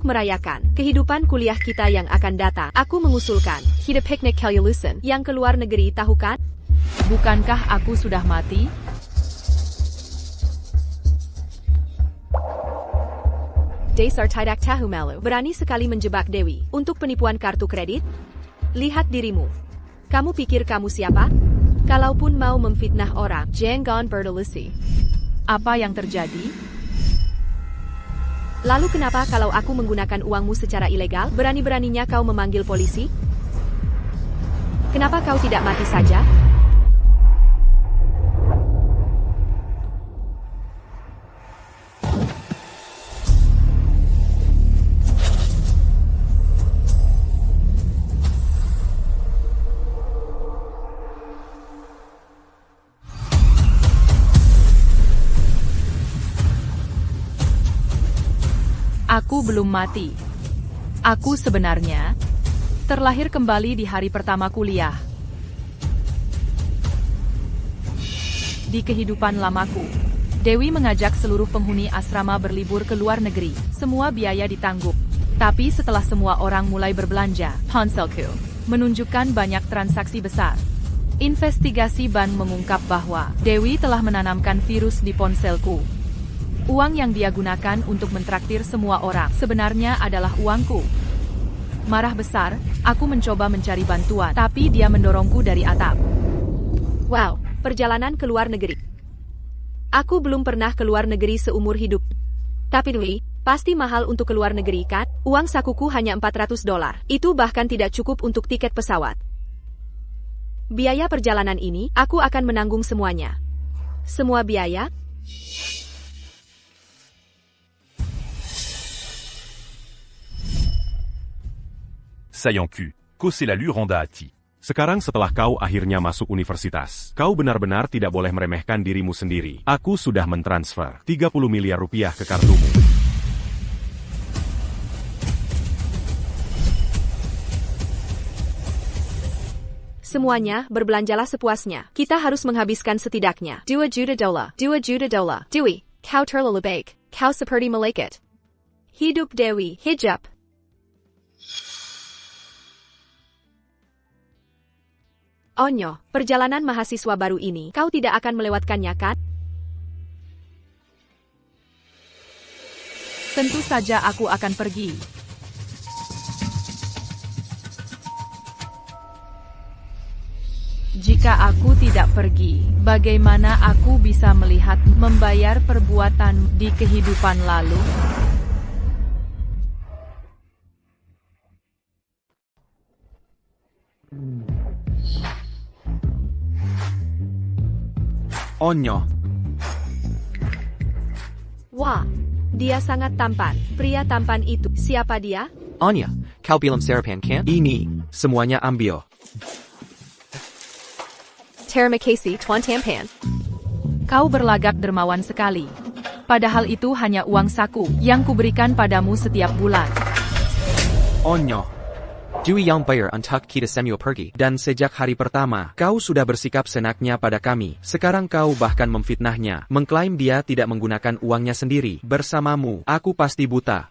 Untuk merayakan kehidupan kuliah kita yang akan datang, aku mengusulkan kita piknik Kelulusan yang keluar negeri, tahu kan? Bukankah aku sudah mati? Dasar tidak tahu malu, berani sekali menjebak Dewi untuk penipuan kartu kredit? Lihat dirimu. Kamu pikir kamu siapa? Kalaupun mau memfitnah orang, jangan berdalisi. Apa yang terjadi? Lalu kenapa kalau aku menggunakan uangmu secara ilegal, berani-beraninya kau memanggil polisi? Kenapa kau tidak mati saja? Aku belum mati. Aku sebenarnya terlahir kembali di hari pertama kuliah. Di kehidupan lamaku, Dewi mengajak seluruh penghuni asrama berlibur ke luar negeri. Semua biaya ditanggung. Tapi setelah semua orang mulai berbelanja, ponselku menunjukkan banyak transaksi besar. Investigasi bank mengungkap bahwa Dewi telah menanamkan virus di ponselku. Uang yang dia gunakan untuk mentraktir semua orang sebenarnya adalah uangku. Marah besar, aku mencoba mencari bantuan, tapi dia mendorongku dari atap. Wow, perjalanan ke luar negeri. Aku belum pernah ke luar negeri seumur hidup. Tapi Dewi, pasti mahal untuk ke luar negeri kan? Uang sakuku hanya $400. Itu bahkan tidak cukup untuk tiket pesawat. Biaya perjalanan ini, aku akan menanggung semuanya. Semua biaya? Sayangku, kau selalu rendah hati. Sekarang setelah kau akhirnya masuk universitas, kau benar-benar tidak boleh meremehkan dirimu sendiri. Aku sudah mentransfer 30 miliar rupiah ke kartumu. Semuanya, berbelanjalah sepuasnya. Kita harus menghabiskan setidaknya $2 juta. $2 juta. Dewi, kau terlalu baik. Kau seperti malaikat. Hidup Dewi, hijab. Onyo, perjalanan mahasiswa baru ini, kau tidak akan melewatkannya kan? Tentu saja aku akan pergi. Jika aku tidak pergi, bagaimana aku bisa melihat membayar perbuatan di kehidupan lalu? Onyo. Wah, dia sangat tampan. Pria tampan itu, siapa dia? Anya, kau bilang sarapan kan? Ini, semuanya ambil. Terima kasih, Tuan Tampan. Kau berlagak dermawan sekali. Padahal itu hanya uang saku yang kuberikan padamu setiap bulan. Onyo. Dewi yang bayar untuk kita semua pergi. Dan sejak hari pertama, kau sudah bersikap senaknya pada kami. Sekarang kau bahkan memfitnahnya, mengklaim dia tidak menggunakan uangnya sendiri. Bersamamu, aku pasti buta.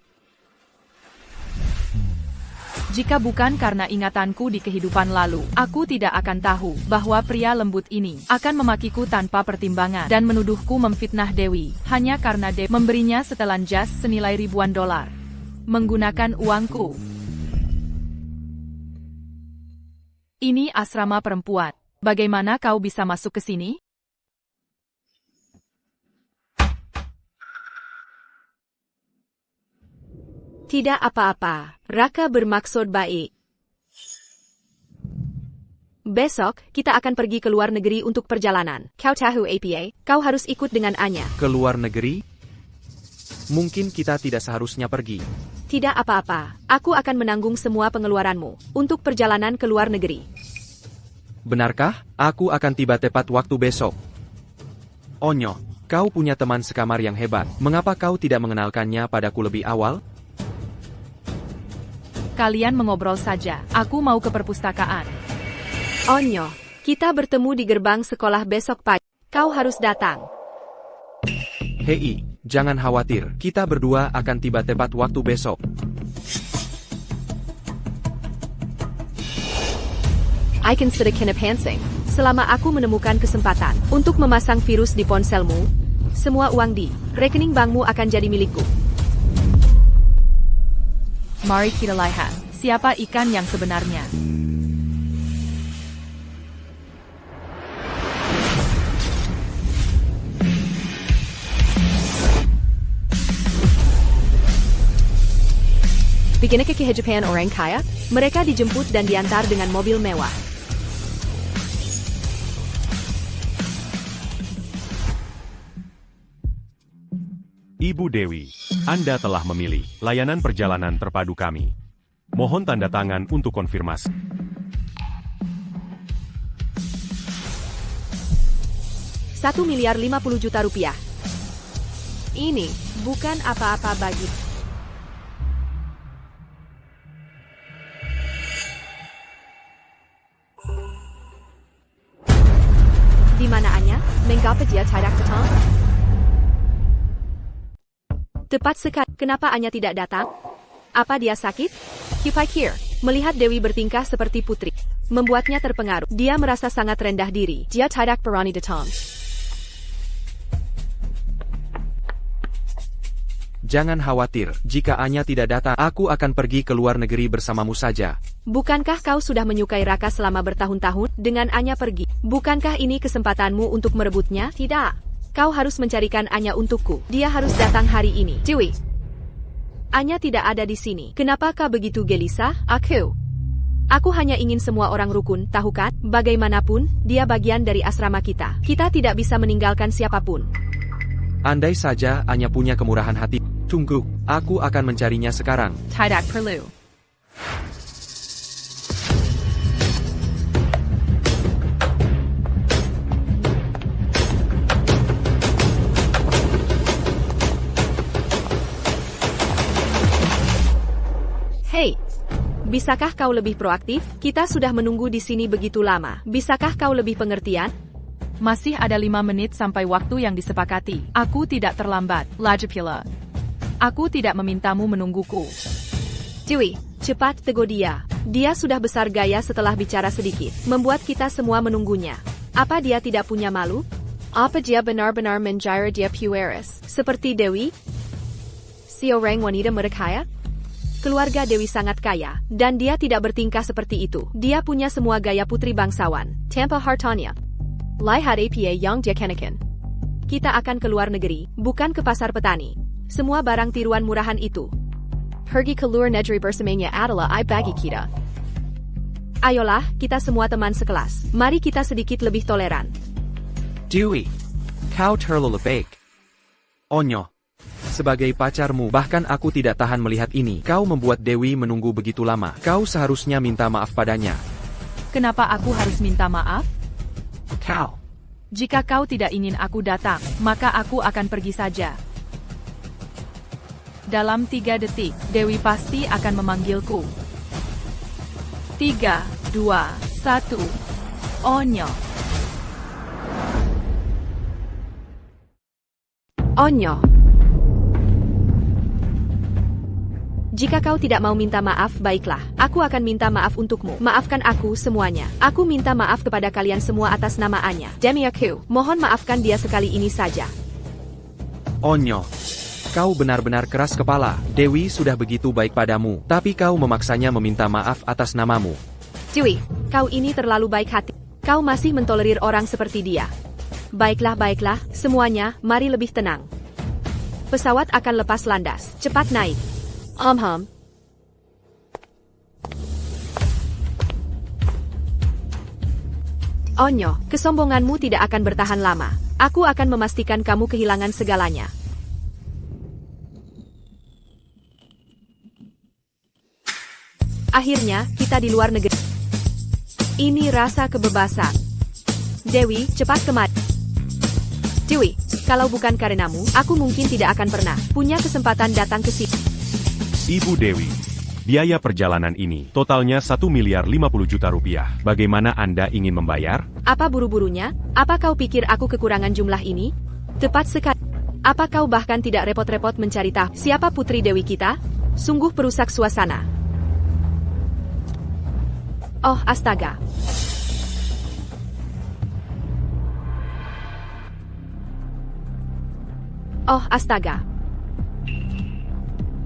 Jika bukan karena ingatanku di kehidupan lalu, aku tidak akan tahu bahwa pria lembut ini akan memakiku tanpa pertimbangan dan menuduhku memfitnah Dewi hanya karena Dewi memberinya setelan jas senilai ribuan dolar. Menggunakan uangku. Ini asrama perempuan. Bagaimana kau bisa masuk ke sini? Tidak apa-apa, Raka bermaksud baik. Besok, kita akan pergi ke luar negeri untuk perjalanan. Kau tahu apa? Kau harus ikut dengan Anya. Ke luar negeri? Mungkin kita tidak seharusnya pergi. Tidak apa-apa, aku akan menanggung semua pengeluaranmu untuk perjalanan ke luar negeri. Benarkah? Aku akan tiba tepat waktu besok. Onyo, kau punya teman sekamar yang hebat. Mengapa kau tidak mengenalkannya padaku lebih awal? Kalian mengobrol saja. Aku mau ke perpustakaan. Onyo, kita bertemu di gerbang sekolah besok pagi. Kau harus datang. Hei, jangan khawatir. Kita berdua akan tiba tepat waktu besok. I consider enhancing. Selama aku menemukan kesempatan untuk memasang virus di ponselmu, semua uang di rekening bankmu akan jadi milikku. Mari kita lihat, siapa ikan yang sebenarnya. Begini kehidupan orang kaya, mereka dijemput dan diantar dengan mobil mewah. Ibu Dewi, Anda telah memilih layanan perjalanan terpadu kami. Mohon tanda tangan untuk konfirmasi. Rp1.050.000.000. Ini bukan apa-apa bagi. Di mana Anya? Mengapa dia tidak datang? Tepat sekali. Kenapa Anya tidak datang? Apa dia sakit? Kupikir, melihat Dewi bertingkah seperti putri, membuatnya terpengaruh. Dia merasa sangat rendah diri. Dia tidak berani datang. Jangan khawatir, jika Anya tidak datang, aku akan pergi ke luar negeri bersamamu saja. Bukankah kau sudah menyukai Raka selama bertahun-tahun dengan Anya pergi? Bukankah ini kesempatanmu untuk merebutnya? Tidak. Kau harus mencarikan Anya untukku. Dia harus datang hari ini. Dewi. Anya tidak ada di sini. Kenapa kau begitu gelisah? Aku hanya ingin semua orang rukun, tahu kan? Bagaimanapun, dia bagian dari asrama kita. Kita tidak bisa meninggalkan siapapun. Andai saja Anya punya kemurahan hati. Tunggu, aku akan mencarinya sekarang. Tidak perlu. Hei, bisakah kau lebih proaktif? Kita sudah menunggu di sini begitu lama. Bisakah kau lebih pengertian? Masih ada 5 menit sampai waktu yang disepakati. Aku tidak terlambat. Lajapula. Aku tidak memintamu menungguku. Dewi, cepat tegur dia. Dia sudah besar gaya setelah bicara sedikit, membuat kita semua menunggunya. Apa dia tidak punya malu? Apa dia benar-benar menjara dia pueris? Seperti Dewi? Si orang wanita berkaya? Keluarga Dewi sangat kaya, dan dia tidak bertingkah seperti itu. Dia punya semua gaya putri bangsawan, tanpa hartanya. Lihat apa yang dia kenakan. Kita akan ke luar negeri, bukan ke pasar petani. Semua barang tiruan murahan itu. Pergi ke luar negeri bersamanya adalah bagi kita. Ayolah, kita semua teman sekelas. Mari kita sedikit lebih toleran. Dewi, kau terlalu baik. Onyo. Sebagai pacarmu, bahkan aku tidak tahan melihat ini. Kau membuat Dewi menunggu begitu lama. Kau seharusnya minta maaf padanya. Kenapa aku harus minta maaf? Kau. Jika kau tidak ingin aku datang, maka aku akan pergi saja. Dalam 3 detik, Dewi pasti akan memanggilku. 3, 2, 1. Onyo. Onyo. Jika kau tidak mau minta maaf, baiklah. Aku akan minta maaf untukmu. Maafkan aku semuanya. Aku minta maaf kepada kalian semua atas nama Anya. Demi aku, mohon maafkan dia sekali ini saja. Onyo. Kau benar-benar keras kepala. Dewi sudah begitu baik padamu, tapi kau memaksanya meminta maaf atas namamu. Dewi, kau ini terlalu baik hati. Kau masih mentolerir orang seperti dia. Baiklah, semuanya, mari lebih tenang. Pesawat akan lepas landas. Cepat naik. Onyo, kesombonganmu tidak akan bertahan lama. Aku akan memastikan kamu kehilangan segalanya. Akhirnya, kita di luar negeri. Ini rasa kebebasan. Dewi, cepat kemari. Dewi, kalau bukan karenamu, aku mungkin tidak akan pernah punya kesempatan datang ke sini. Ibu Dewi, biaya perjalanan ini totalnya Rp1.050.000.000. Bagaimana Anda ingin membayar? Apa buru-burunya? Apa kau pikir aku kekurangan jumlah ini? Tepat sekali. Apa kau bahkan tidak repot-repot mencari tahu siapa putri Dewi kita? Sungguh perusak suasana. Oh, astaga. Oh, astaga.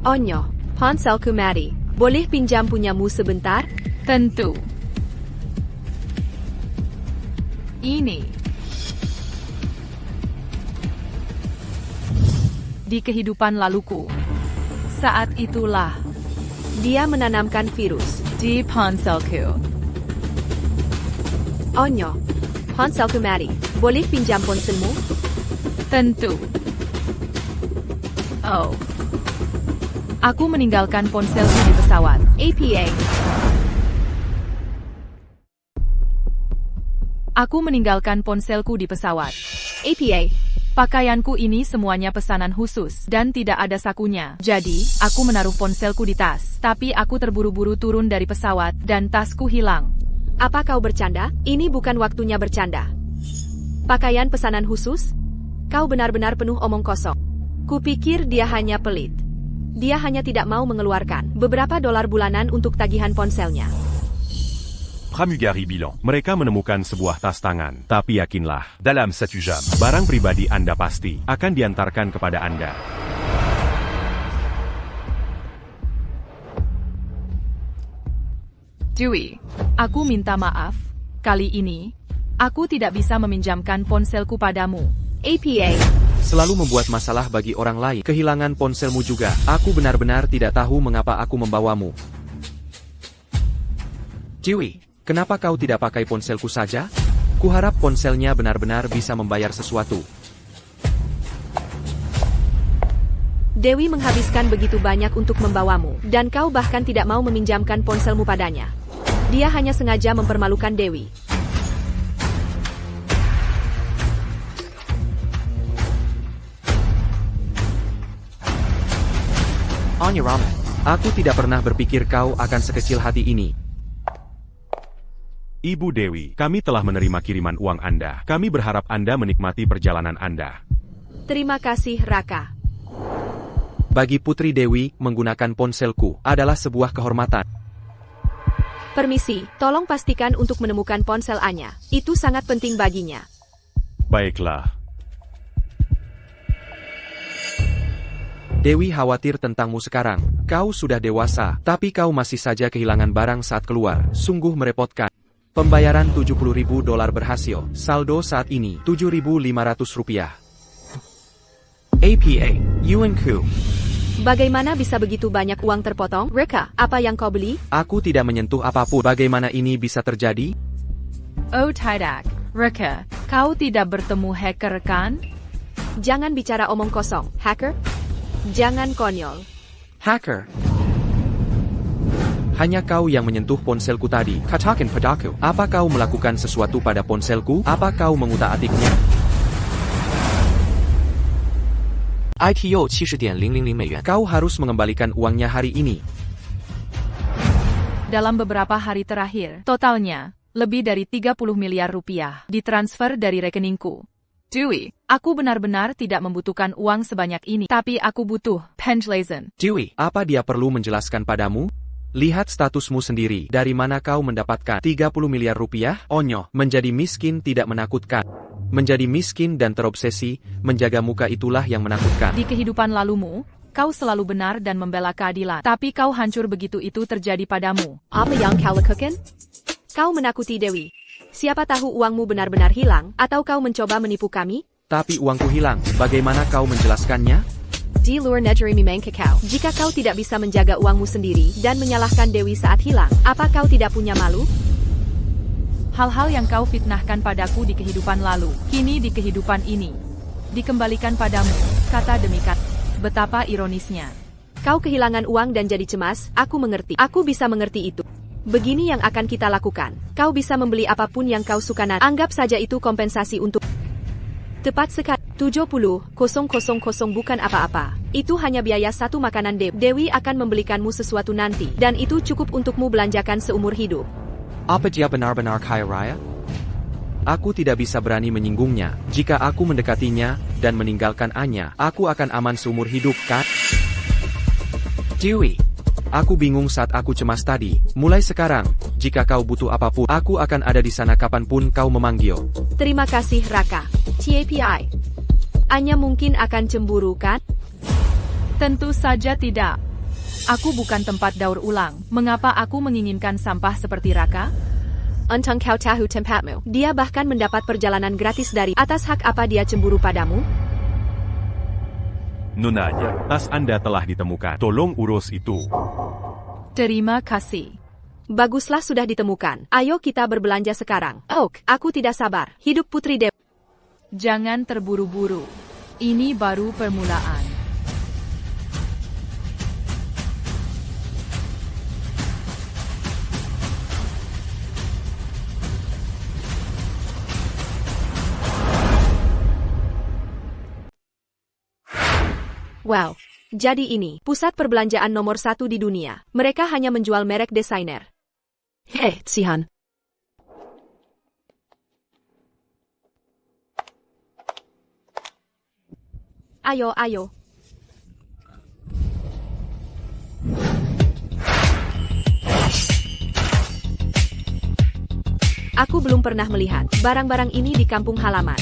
Onyo, ponselku mati. Boleh pinjam punyamu sebentar? Tentu. Ini. Di kehidupan laluku. Saat itulah. Dia menanamkan virus. Di ponselku. Onyo, ponselku mati. Boleh pinjam ponselmu? Tentu. Oh. Aku meninggalkan ponselku di pesawat. APA. Aku meninggalkan ponselku di pesawat. APA. Pakaianku ini semuanya pesanan khusus, dan tidak ada sakunya. Jadi, aku menaruh ponselku di tas. Tapi aku terburu-buru turun dari pesawat, dan tasku hilang. Apa kau bercanda? Ini bukan waktunya bercanda. Pakaian pesanan khusus? Kau benar-benar penuh omong kosong. Kupikir dia hanya pelit. Dia hanya tidak mau mengeluarkan beberapa dolar bulanan untuk tagihan ponselnya. Pramugari bilang, mereka menemukan sebuah tas tangan. Tapi yakinlah, dalam 1 jam, barang pribadi Anda pasti akan diantarkan kepada Anda. Dewey, aku minta maaf. Kali ini, aku tidak bisa meminjamkan ponselku padamu. APA. Selalu membuat masalah bagi orang lain. Kehilangan ponselmu juga. Aku benar-benar tidak tahu mengapa aku membawamu. Dewey, kenapa kau tidak pakai ponselku saja? Kuharap ponselnya benar-benar bisa membayar sesuatu. Dewi menghabiskan begitu banyak untuk membawamu, dan kau bahkan tidak mau meminjamkan ponselmu padanya. Dia hanya sengaja mempermalukan Dewi. Onyo Ramen, aku tidak pernah berpikir kau akan sekecil hati ini. Ibu Dewi, kami telah menerima kiriman uang Anda. Kami berharap Anda menikmati perjalanan Anda. Terima kasih, Raka. Bagi Putri Dewi, menggunakan ponselku adalah sebuah kehormatan. Permisi, tolong pastikan untuk menemukan ponsel Anya. Itu sangat penting baginya. Baiklah. Dewi khawatir tentangmu sekarang. Kau sudah dewasa, tapi kau masih saja kehilangan barang saat keluar. Sungguh merepotkan. Pembayaran $70.000 berhasil. Saldo saat ini $7.500. APA, Yuanku. Bagaimana bisa begitu banyak uang terpotong? Reka, apa yang kau beli? Aku tidak menyentuh apapun. Bagaimana ini bisa terjadi? Oh tidak, Reka, kau tidak bertemu hacker kan? Jangan bicara omong kosong, hacker. Jangan konyol. Hacker. Hanya kau yang menyentuh ponselku tadi. Katakan padaku, apa kau melakukan sesuatu pada ponselku? Apa kau mengutak-atiknya? ITO 70.000美元。 Kau harus mengembalikan uangnya hari ini. Dalam beberapa hari terakhir, totalnya lebih dari 30 miliar rupiah ditransfer dari rekeningku. Dewey, aku benar-benar tidak membutuhkan uang sebanyak ini, tapi aku butuh penjelasan. Dewey, apa dia perlu menjelaskan padamu? Lihat statusmu sendiri. Dari mana kau mendapatkan 30 miliar rupiah? Onyo, menjadi miskin tidak menakutkan. Menjadi miskin dan terobsesi, menjaga muka itulah yang menakutkan. Di kehidupan lalumu, kau selalu benar dan membela keadilan. Tapi kau hancur begitu itu terjadi padamu. Apa yang kau lakukan? Kau menakuti Dewi. Siapa tahu uangmu benar-benar hilang, atau kau mencoba menipu kami? Tapi uangku hilang, bagaimana kau menjelaskannya? Di luar negeri memang kekau. Jika kau tidak bisa menjaga uangmu sendiri dan menyalahkan Dewi saat hilang, apa kau tidak punya malu? Hal-hal yang kau fitnahkan padaku di kehidupan lalu, kini di kehidupan ini, dikembalikan padamu, kata demi kata. Betapa ironisnya. Kau kehilangan uang dan jadi cemas, aku mengerti. Aku bisa mengerti itu. Begini yang akan kita lakukan. Kau bisa membeli apapun yang kau suka nanti. Anggap saja itu kompensasi untuk... Tepat sekali. 70,000 bukan apa-apa. Itu hanya biaya satu makanan Dewi akan membelikanmu sesuatu nanti. Dan itu cukup untukmu belanjakan seumur hidup. Apa dia benar-benar kaya raya? Aku tidak bisa berani menyinggungnya. Jika aku mendekatinya dan meninggalkan Anya, aku akan aman seumur hidup, kan? Dewey, aku bingung saat aku cemas tadi. Mulai sekarang, jika kau butuh apapun, aku akan ada di sana kapanpun kau memanggil. Terima kasih, Raka. TAPI. Anya mungkin akan cemburu kan? Tentu saja tidak. Aku bukan tempat daur ulang. Mengapa aku menginginkan sampah seperti Raka? Untung kau tahu tempatmu. Dia bahkan mendapat perjalanan gratis dari atas hak apa dia cemburu padamu? Nonanya, tas Anda telah ditemukan. Tolong urus itu. Terima kasih. Baguslah sudah ditemukan. Ayo kita berbelanja sekarang. Oak, aku tidak sabar. Hidup Putri Dewi. Jangan terburu-buru. Ini baru permulaan. Wow. Jadi ini, pusat perbelanjaan nomor 1 di dunia. Mereka hanya menjual merek desainer. Hei, Tsihan. Ayo, ayo. Aku belum pernah melihat barang-barang ini di kampung halaman.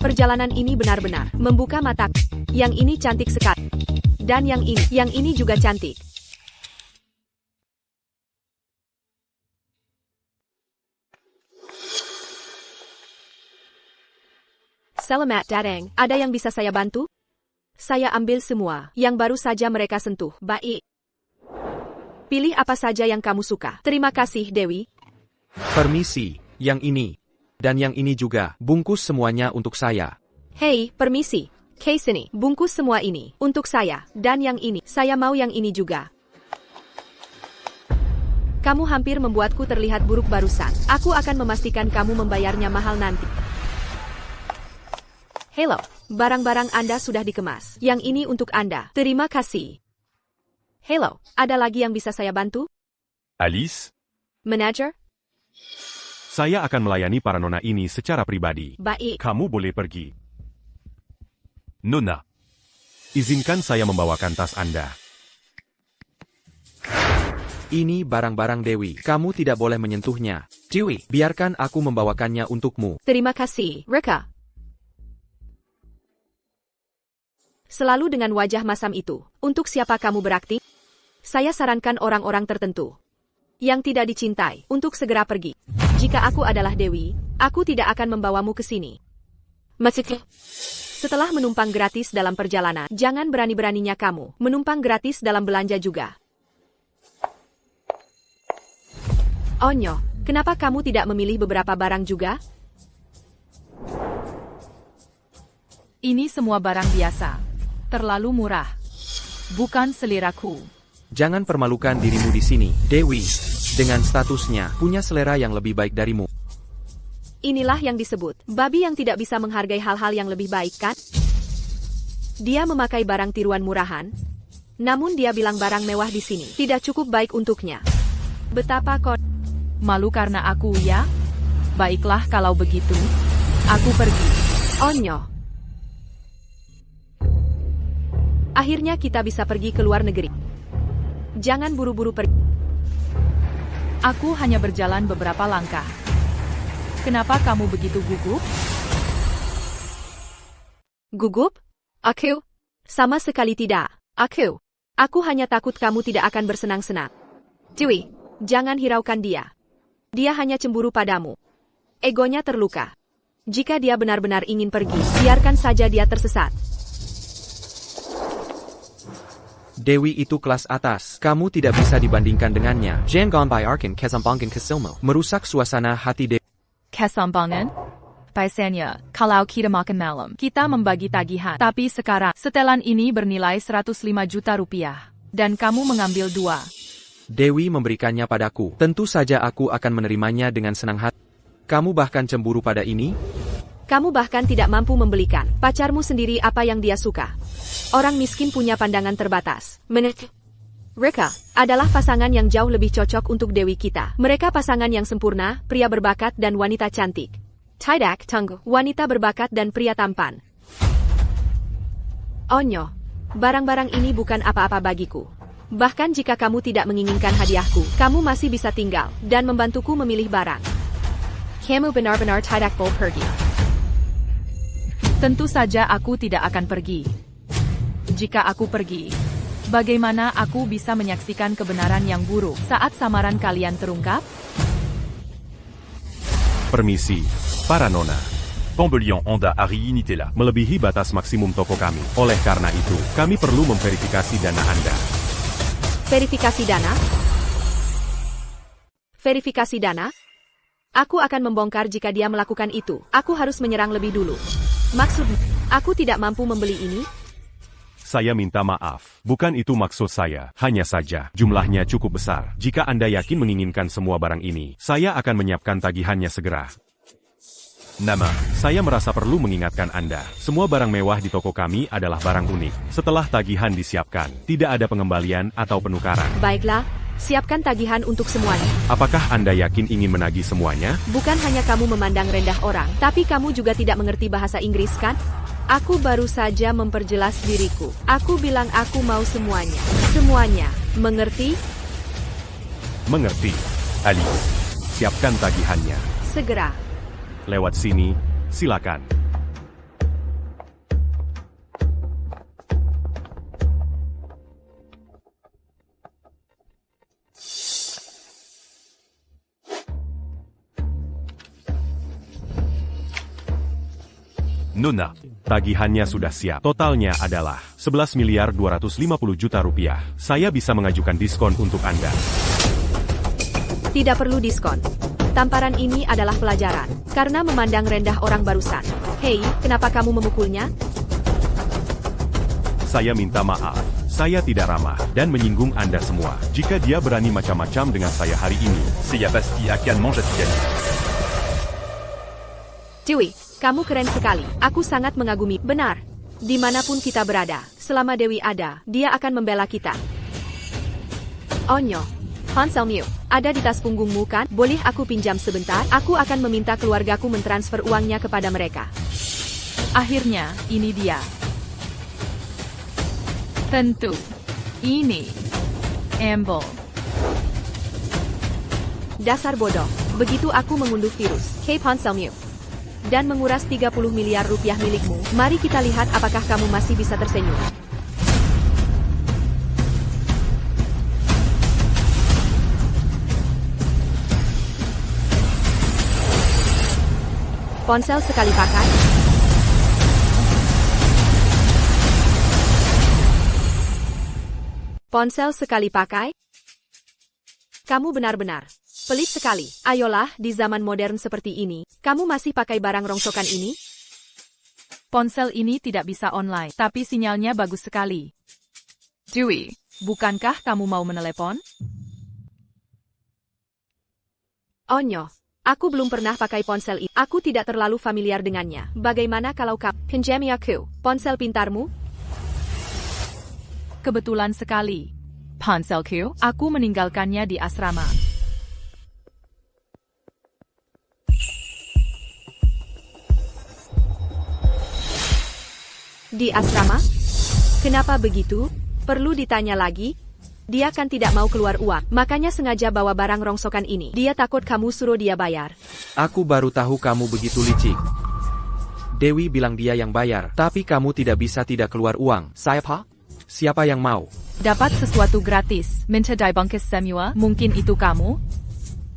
Perjalanan ini benar-benar membuka mata. Yang ini cantik sekali. Dan yang ini juga cantik. Selamat datang, ada yang bisa saya bantu? Saya ambil semua, yang baru saja mereka sentuh. Baik. Pilih apa saja yang kamu suka. Terima kasih, Dewi. Permisi, yang ini. Dan yang ini juga, bungkus semuanya untuk saya. Hei, permisi. Case ini, bungkus semua ini, untuk saya, dan yang ini, saya mau yang ini juga. Kamu hampir membuatku terlihat buruk barusan. Aku akan memastikan kamu membayarnya mahal nanti. Hello, barang-barang Anda sudah dikemas. Yang ini untuk Anda. Terima kasih. Hello, ada lagi yang bisa saya bantu? Alice, Manager? saya akan melayani para nona ini secara pribadi. Baik. Kamu boleh pergi. Nona, izinkan saya membawakan tas Anda. Ini barang-barang Dewi. Kamu tidak boleh menyentuhnya. Dewi, biarkan aku membawakannya untukmu. Terima kasih, Reka. Selalu dengan wajah masam itu. Untuk siapa kamu berakting? Saya sarankan orang-orang tertentu yang tidak dicintai untuk segera pergi. Jika aku adalah Dewi, aku tidak akan membawamu ke sini. Maksudnya? Setelah menumpang gratis dalam perjalanan, jangan berani-beraninya kamu menumpang gratis dalam belanja juga. Onyo, kenapa kamu tidak memilih beberapa barang juga? Ini semua barang biasa. Terlalu murah. Bukan seleraku. Jangan permalukan dirimu di sini, Dewi. Dengan statusnya, punya selera yang lebih baik darimu. Inilah yang disebut babi yang tidak bisa menghargai hal-hal yang lebih baik, kan? Dia memakai barang tiruan murahan, namun dia bilang barang mewah di sini tidak cukup baik untuknya. Betapa kau Malu karena aku, ya? Baiklah kalau begitu. Aku pergi. Onyo. Akhirnya kita bisa pergi ke luar negeri. Jangan buru-buru pergi. Aku hanya berjalan beberapa langkah. Kenapa kamu begitu gugup? Gugup? Aku? Sama sekali tidak. Aku hanya takut kamu tidak akan bersenang-senang. Dewi, jangan hiraukan dia. Dia hanya cemburu padamu. Egonya terluka. Jika dia benar-benar ingin pergi, biarkan saja dia tersesat. Dewi itu kelas atas. Kamu tidak bisa dibandingkan dengannya. Jangan biarkan kesambangan kesilmu Merusak suasana hati Dewi. Kesambangan? Paisanya, kalau kita makan malam, kita membagi tagihan. Tapi sekarang, setelan ini bernilai 105 juta rupiah. Dan kamu mengambil 2. Dewi memberikannya padaku. Tentu saja aku akan menerimanya dengan senang hati. Kamu bahkan cemburu pada ini? Kamu bahkan tidak mampu membelikan pacarmu sendiri apa yang dia suka. Orang miskin punya pandangan terbatas. Reka adalah pasangan yang jauh lebih cocok untuk Dewi kita. Mereka pasangan yang sempurna, pria berbakat dan wanita cantik. Tidak tunggu, wanita berbakat dan pria tampan. Onyo, barang-barang ini bukan apa-apa bagiku. Bahkan jika kamu tidak menginginkan hadiahku, kamu masih bisa tinggal dan membantuku memilih barang. Kamu benar-benar tidak boleh pergi. Tentu saja aku tidak akan pergi. Jika aku pergi, bagaimana aku bisa menyaksikan kebenaran yang buruk saat samaran kalian terungkap? Permisi, para nona. Pembelian Anda hari ini telah Melebihi batas maksimum toko kami. Oleh karena itu, kami perlu memverifikasi dana Anda. Verifikasi dana? Verifikasi dana? Aku akan membongkar jika dia melakukan itu. Aku harus menyerang lebih dulu. Maksud, aku tidak mampu membeli ini? Saya minta maaf. Bukan itu maksud saya. Hanya saja, jumlahnya cukup besar. Jika Anda yakin menginginkan semua barang ini, saya akan menyiapkan tagihannya segera. Nama, saya merasa perlu mengingatkan Anda. Semua barang mewah di toko kami adalah barang unik. Setelah tagihan disiapkan, tidak ada pengembalian atau penukaran. Baiklah, siapkan tagihan untuk semuanya. Apakah Anda yakin ingin menagih semuanya? Bukan hanya kamu memandang rendah orang, tapi kamu juga tidak mengerti bahasa Inggris kan? Aku baru saja memperjelas diriku. Aku bilang aku mau semuanya. Semuanya. Mengerti? Mengerti. Alice, siapkan tagihannya. Segera. Lewat sini, silakan. Nona. Tagihannya sudah siap. Totalnya adalah 11.250.000.000 rupiah. Saya bisa mengajukan diskon untuk Anda. Tidak perlu diskon. Tamparan ini adalah pelajaran. Karena memandang rendah orang barusan. Hei, kenapa kamu memukulnya? Saya minta maaf. Saya tidak ramah dan menyinggung Anda semua. Jika dia berani macam-macam dengan saya hari ini, Saya pasti akan menjatuhkan. Dewi, kamu keren sekali. Aku sangat mengagumi. Benar. Dimanapun kita berada, selama Dewi ada, dia akan membela kita. Onyo. Ponselmu, ada di tas punggungmu kan? Boleh aku pinjam sebentar? Aku akan meminta keluargaku mentransfer uangnya kepada mereka. Akhirnya, ini dia. Tentu. Ini. Amble. Dasar bodoh. Begitu aku mengunduh virus, Hey Ponselmu, dan menguras 30 miliar rupiah milikmu, mari kita lihat apakah kamu masih bisa tersenyum. Ponsel sekali pakai. Ponsel sekali pakai. Kamu benar-benar pelit sekali. Ayolah, di zaman modern seperti ini, kamu masih pakai barang rongsokan ini? Ponsel ini tidak bisa online, tapi sinyalnya bagus sekali. Dewi, bukankah kamu mau menelepon? Onyo, aku belum pernah pakai ponsel ini. Aku tidak terlalu familiar dengannya. Bagaimana kalau kamu pinjam aku ponsel pintarmu? Kebetulan sekali. Ponselku, aku meninggalkannya di asrama. Di asrama? Kenapa begitu? Perlu ditanya lagi? Dia kan tidak mau keluar uang, makanya sengaja bawa barang rongsokan ini. Dia takut kamu suruh dia bayar. Aku baru tahu kamu begitu licik. Dewi bilang dia yang bayar, tapi kamu tidak bisa tidak keluar uang. Siapa? Siapa yang mau? Dapat sesuatu gratis. Minta dibungkus semua, mungkin itu kamu?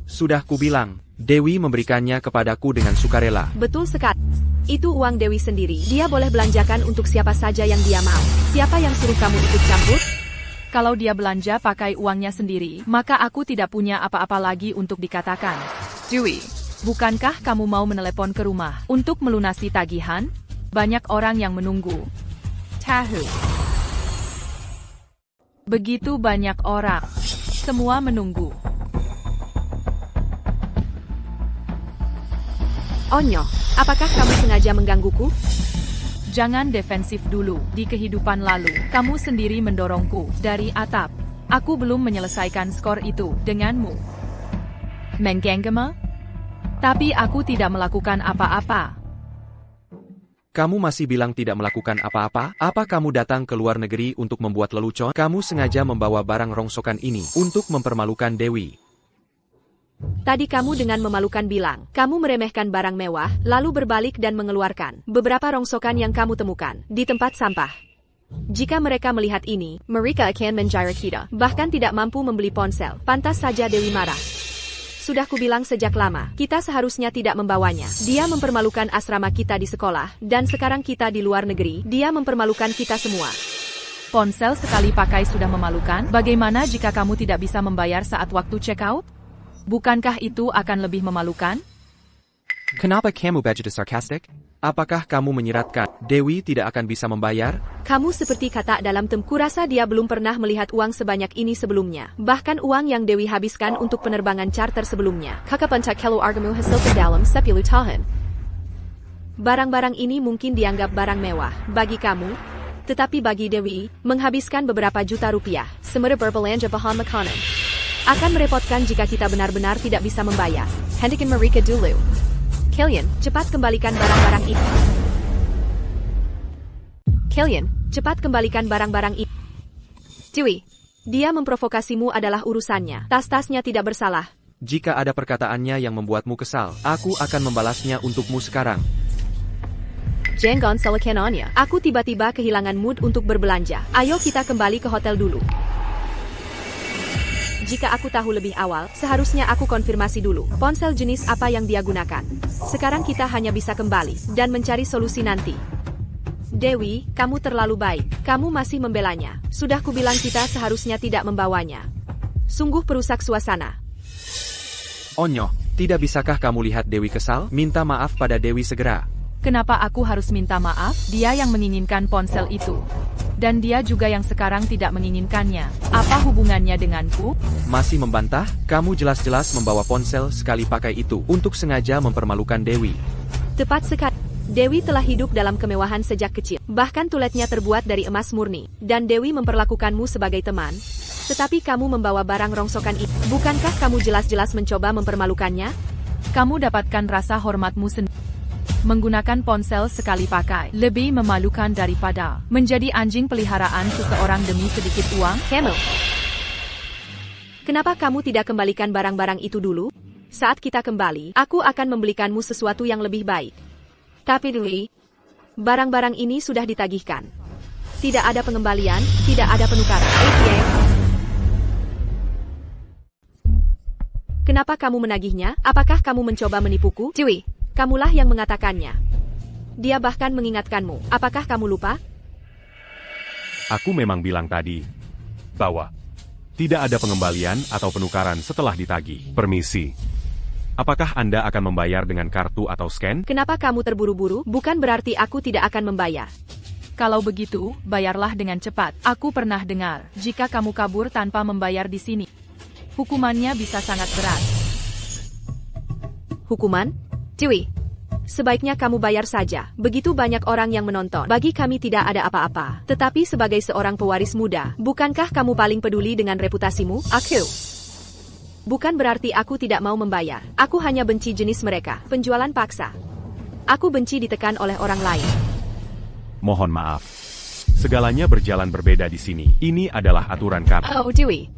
Sudah kubilang, Dewi memberikannya kepadaku dengan sukarela. Betul sekali. Itu uang Dewi sendiri. Dia boleh belanjakan untuk siapa saja yang dia mau. Siapa yang suruh kamu ikut campur? Kalau dia belanja pakai uangnya sendiri, maka aku tidak punya apa-apa lagi untuk dikatakan. Dewi, bukankah kamu mau menelepon ke rumah untuk melunasi tagihan? Banyak orang yang menunggu. Tahu. Begitu banyak orang. Semua menunggu. Onyo, apakah kamu sengaja menggangguku? Jangan defensif dulu. Di kehidupan lalu, kamu sendiri mendorongku dari atap. Aku belum menyelesaikan skor itu denganmu. Mengganggu? Tapi aku tidak melakukan apa-apa. Kamu masih bilang tidak melakukan apa-apa? Apa kamu datang ke luar negeri untuk membuat lelucon? Kamu sengaja membawa barang rongsokan ini untuk mempermalukan Dewi. Tadi kamu dengan memalukan bilang, kamu meremehkan barang mewah, lalu berbalik dan mengeluarkan beberapa rongsokan yang kamu temukan di tempat sampah. Jika mereka melihat ini, mereka akan menjara kita, bahkan tidak mampu membeli ponsel. Pantas saja Dewi marah. Sudah kubilang sejak lama, kita seharusnya tidak membawanya. Dia mempermalukan asrama kita di sekolah, dan sekarang kita di luar negeri, dia mempermalukan kita semua. Ponsel sekali pakai sudah memalukan, bagaimana jika kamu tidak bisa membayar saat waktu check out? Bukankah itu akan lebih memalukan? Kenapa kamu begitu sarkastik? Apakah kamu menyiratkan Dewi tidak akan bisa membayar? Kamu seperti kata dalam kurasa dia belum pernah melihat uang sebanyak ini sebelumnya. Bahkan uang yang Dewi habiskan untuk penerbangan charter sebelumnya. Kakapantak kalau argamu hasil ke dalam 10 tahun. Barang-barang ini mungkin dianggap barang mewah bagi kamu, tetapi bagi Dewi, menghabiskan beberapa juta rupiah, semua berbelanja bahan makanan, akan merepotkan jika kita benar-benar tidak bisa membayar. Hendakin mereka dulu. Kalian, cepat kembalikan barang-barang itu. Kalian, cepat kembalikan barang-barang itu. Dewi, dia memprovokasimu adalah urusannya. Tas-tasnya tidak bersalah. Jika ada perkataannya yang membuatmu kesal, aku akan membalasnya untukmu sekarang. Jangan salahkannya. Aku tiba-tiba kehilangan mood untuk berbelanja. Ayo kita kembali ke hotel dulu. Jika aku tahu lebih awal, seharusnya aku konfirmasi dulu ponsel jenis apa yang dia gunakan. Sekarang kita hanya bisa kembali dan mencari solusi nanti. Dewi, kamu terlalu baik. Kamu masih membelanya. Sudah kubilang kita seharusnya tidak membawanya. Sungguh perusak suasana. Onyo, tidak bisakah kamu lihat Dewi kesal? Minta maaf pada Dewi segera. Kenapa aku harus minta maaf? Dia yang menginginkan ponsel itu. Dan dia juga yang sekarang tidak menginginkannya. Apa hubungannya denganku? Masih membantah? Kamu jelas-jelas membawa ponsel sekali pakai itu untuk sengaja mempermalukan Dewi. Tepat sekali. Dewi telah hidup dalam kemewahan sejak kecil. Bahkan tuletnya terbuat dari emas murni. Dan Dewi memperlakukanmu sebagai teman. Tetapi kamu membawa barang rongsokan itu. Bukankah kamu jelas-jelas mencoba mempermalukannya? Kamu dapatkan rasa hormatmu sendiri. Menggunakan ponsel sekali pakai lebih memalukan daripada menjadi anjing peliharaan seseorang demi sedikit uang. Kamu, kenapa kamu tidak kembalikan barang-barang itu dulu? Saat kita kembali, aku akan membelikanmu sesuatu yang lebih baik. Tapi Dewi, barang-barang ini sudah ditagihkan. Tidak ada pengembalian, tidak ada penukaran. Kenapa kamu menagihnya? Apakah kamu mencoba menipuku? Dewi, kamulah yang mengatakannya. Dia bahkan mengingatkanmu. Apakah kamu lupa? Aku memang bilang tadi bahwa tidak ada pengembalian atau penukaran setelah ditagih. Permisi. Apakah Anda akan membayar dengan kartu atau scan? Kenapa kamu terburu-buru? Bukan berarti aku tidak akan membayar. Kalau begitu, bayarlah dengan cepat. Aku pernah dengar, jika kamu kabur tanpa membayar di sini, hukumannya bisa sangat berat. Hukuman? Dewi, sebaiknya kamu bayar saja. Begitu banyak orang yang menonton. Bagi kami tidak ada apa-apa. Tetapi sebagai seorang pewaris muda, bukankah kamu paling peduli dengan reputasimu? Aku. Bukan berarti aku tidak mau membayar. Aku hanya benci jenis mereka. Penjualan paksa. Aku benci ditekan oleh orang lain. Mohon maaf. Segalanya berjalan berbeda di sini. Ini adalah aturan kami. Oh, Dewi.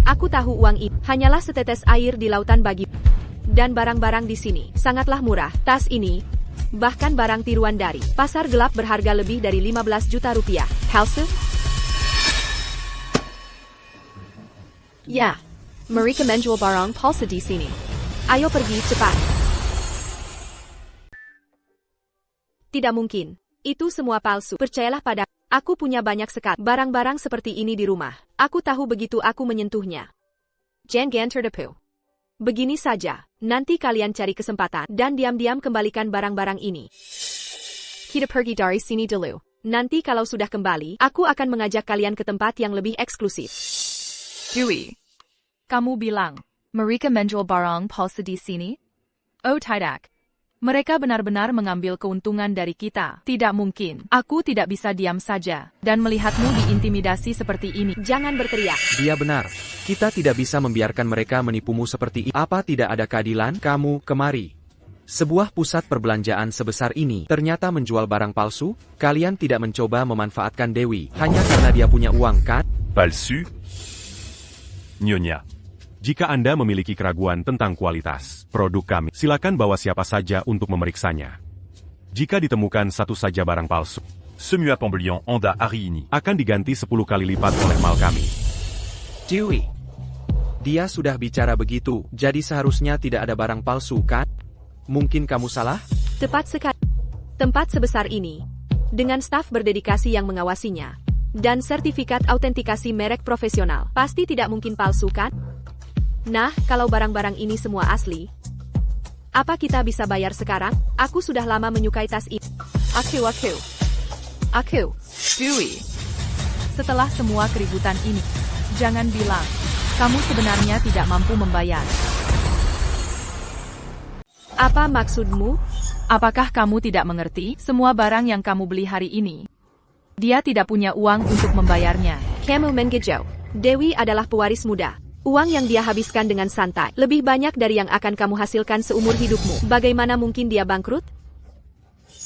Aku tahu uang itu hanyalah setetes air di lautan bagi. Dan barang-barang di sini sangatlah murah. Tas ini, bahkan barang tiruan dari pasar gelap berharga lebih dari 15 juta rupiah. Halse? Ya, mereka menjual barang palsu di sini. Ayo pergi cepat. Tidak mungkin. Itu semua palsu. Percayalah pada aku punya banyak sekali barang-barang seperti ini di rumah. Aku tahu begitu aku menyentuhnya. Jangan tertipu. Begini saja, nanti kalian cari kesempatan dan diam-diam kembalikan barang-barang ini. Kita pergi dari sini dulu. Nanti kalau sudah kembali, aku akan mengajak kalian ke tempat yang lebih eksklusif. Dewi, kamu bilang, mereka menjual barang palsu di sini? Oh tidak. Mereka benar-benar mengambil keuntungan dari kita. Tidak mungkin. Aku tidak bisa diam saja dan melihatmu diintimidasi seperti ini. Jangan berteriak. Dia benar. Kita tidak bisa membiarkan mereka menipumu seperti ini. Apa tidak ada keadilan? Kamu, kemari. Sebuah pusat perbelanjaan sebesar ini ternyata menjual barang palsu. Kalian tidak mencoba memanfaatkan Dewi hanya karena dia punya uang, kan? Palsu? Nyonya. Jika Anda memiliki keraguan tentang kualitas produk kami, silakan bawa siapa saja untuk memeriksanya. Jika ditemukan satu saja barang palsu, Ce muap embelliant Honda Hari ini akan diganti 10 kali lipat oleh mal kami. Dewey. Dia sudah bicara begitu, jadi seharusnya tidak ada barang palsu, kan? Mungkin kamu salah? Tepat sekali. Tempat sebesar ini, dengan staf berdedikasi yang mengawasinya, dan sertifikat autentikasi merek profesional, pasti tidak mungkin palsu, kan? Nah, kalau barang-barang ini semua asli, apa kita bisa bayar sekarang? Aku sudah lama menyukai tas ini. Aku. Dewey. Setelah semua keributan ini, jangan bilang kamu sebenarnya tidak mampu membayar. Apa maksudmu? Apakah kamu tidak mengerti semua barang yang kamu beli hari ini? Dia tidak punya uang untuk membayarnya. Kamu mengejau. Dewi adalah pewaris muda. Uang yang dia habiskan dengan santai lebih banyak dari yang akan kamu hasilkan seumur hidupmu. Bagaimana mungkin dia bangkrut?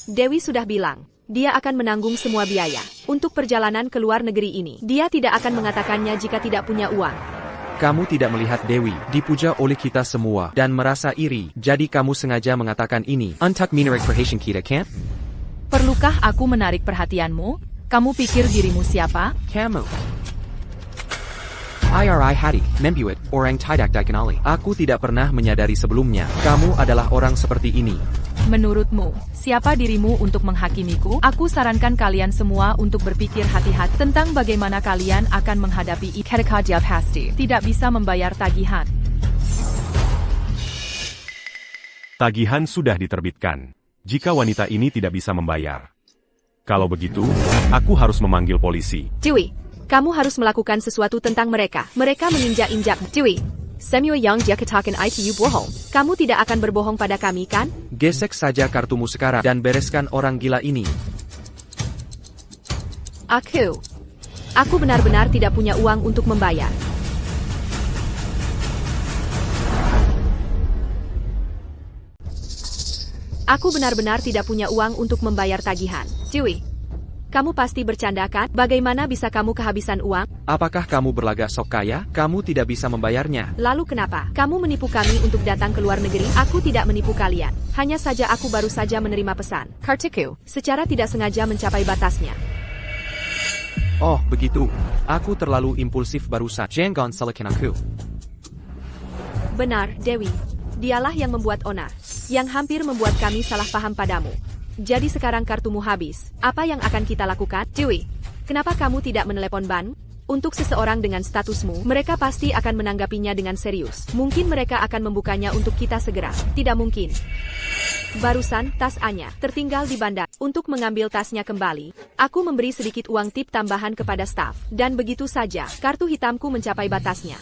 Dewi sudah bilang, dia akan menanggung semua biaya untuk perjalanan ke luar negeri ini. Dia tidak akan mengatakannya jika tidak punya uang. Kamu tidak melihat Dewi dipuja oleh kita semua dan merasa iri, jadi kamu sengaja mengatakan ini. Untuk menarik perhatian kita, kan? Perlukah aku menarik perhatianmu? Kamu pikir dirimu siapa? Kamu. IRI hati, membuat orang tidak dikenali. Aku tidak pernah menyadari sebelumnya, kamu adalah orang seperti ini. Menurutmu, siapa dirimu untuk menghakimiku? Aku sarankan kalian semua untuk berpikir hati-hati tentang bagaimana kalian akan menghadapi dia pasti tidak bisa membayar tagihan. Tagihan sudah diterbitkan. Jika wanita ini tidak bisa membayar, kalau begitu, aku harus memanggil polisi. Dewi, kamu harus melakukan sesuatu tentang mereka. Mereka menginjak-injak. Dewi, Samuel Yang dia katakan itu bohong. Kamu tidak akan berbohong pada kami, kan? Gesek saja kartumu sekarang dan bereskan orang gila ini. Aku benar-benar tidak punya uang untuk membayar. Aku benar-benar tidak punya uang untuk membayar tagihan. Dewi, kamu pasti bercanda, kan? Bagaimana bisa kamu kehabisan uang? Apakah kamu berlagak sok kaya? Kamu tidak bisa membayarnya. Lalu kenapa? Kamu menipu kami untuk datang ke luar negeri? Aku tidak menipu kalian. Hanya saja aku baru saja menerima pesan. Kartuku secara tidak sengaja mencapai batasnya. Oh, begitu. Aku terlalu impulsif barusan. Jangan salahkan aku. Benar, Dewi. Dialah yang membuat onar, yang hampir membuat kami salah paham padamu. Jadi sekarang kartumu habis. Apa yang akan kita lakukan? Dewi, kenapa kamu tidak menelepon Ban? Untuk seseorang dengan statusmu, mereka pasti akan menanggapinya dengan serius. Mungkin mereka akan membukanya untuk kita segera. Tidak mungkin. Barusan, tas Anya tertinggal di bandar. Untuk mengambil tasnya kembali, aku memberi sedikit uang tip tambahan kepada staf. Dan begitu saja, kartu hitamku mencapai batasnya.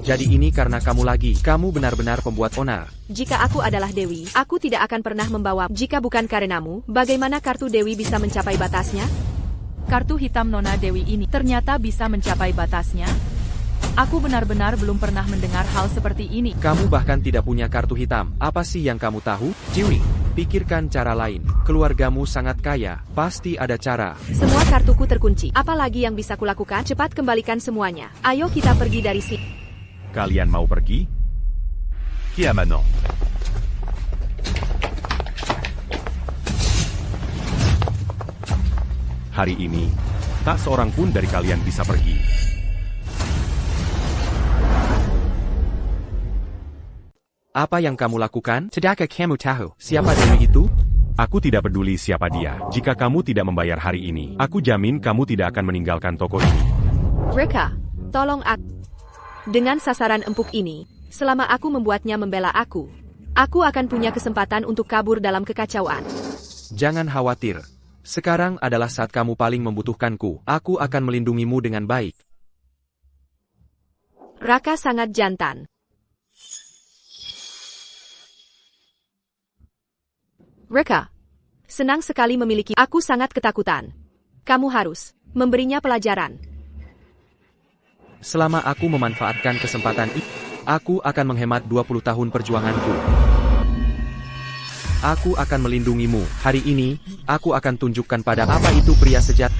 Jadi ini karena kamu lagi. Kamu benar-benar pembuat onar. Jika aku adalah Dewi, aku tidak akan pernah membawa. Jika bukan karenamu, bagaimana kartu Dewi bisa mencapai batasnya? Kartu hitam Nona Dewi ini ternyata bisa mencapai batasnya. Aku benar-benar belum pernah mendengar hal seperti ini. Kamu bahkan tidak punya kartu hitam. Apa sih yang kamu tahu? Dewi, pikirkan cara lain. Keluargamu sangat kaya. Pasti ada cara. Semua kartuku terkunci. Apalagi yang bisa kulakukan? Cepat kembalikan semuanya. Ayo kita pergi dari sini. Kalian mau pergi? Qui a maintenant? Hari ini, tak seorang pun dari kalian bisa pergi. Apa yang kamu lakukan? Tadaka kamu tahu. Siapa Dewi itu? Aku tidak peduli siapa dia. Jika kamu tidak membayar hari ini, aku jamin kamu tidak akan meninggalkan toko ini. Reka, tolong aku. Dengan sasaran empuk ini, selama aku membuatnya membela aku akan punya kesempatan untuk kabur dalam kekacauan. Jangan khawatir. Sekarang adalah saat kamu paling membutuhkanku. Aku akan melindungimu dengan baik. Raka sangat jantan. Reka, senang sekali memiliki. Aku sangat ketakutan. Kamu harus memberinya pelajaran. Selama aku memanfaatkan kesempatan ini, aku akan menghemat 20 tahun perjuanganku. Aku akan melindungimu. Hari ini, aku akan tunjukkan pada apa itu pria sejati.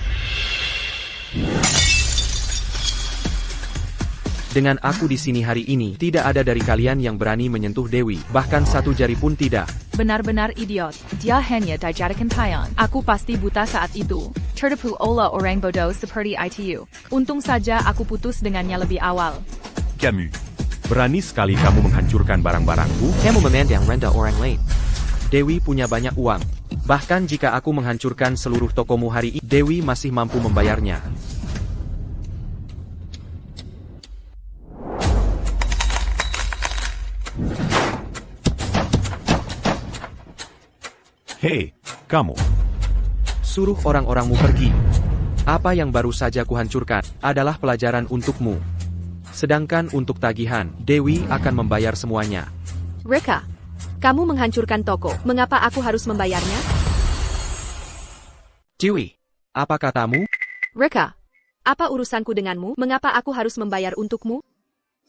Dengan aku di sini hari ini, tidak ada dari kalian yang berani menyentuh Dewi, bahkan satu jari pun tidak. Benar-benar idiot. Dia hanya dijadikan payon. Aku pasti buta saat itu. Tertipu oleh orang bodoh seperti itu. Untung saja aku putus dengannya lebih awal. Camus. Berani sekali kamu menghancurkan barang-barangku. Kamu memandang rendah orang lain. Dewi punya banyak uang. Bahkan jika aku menghancurkan seluruh tokomu hari ini, Dewi masih mampu membayarnya. Hei, kamu. Suruh orang-orangmu pergi. Apa yang baru saja kuhancurkan adalah pelajaran untukmu. Sedangkan untuk tagihan, Dewi akan membayar semuanya. Reka, kamu menghancurkan toko. Mengapa aku harus membayarnya? Dewi, apa katamu? Reka, apa urusanku denganmu? Mengapa aku harus membayar untukmu?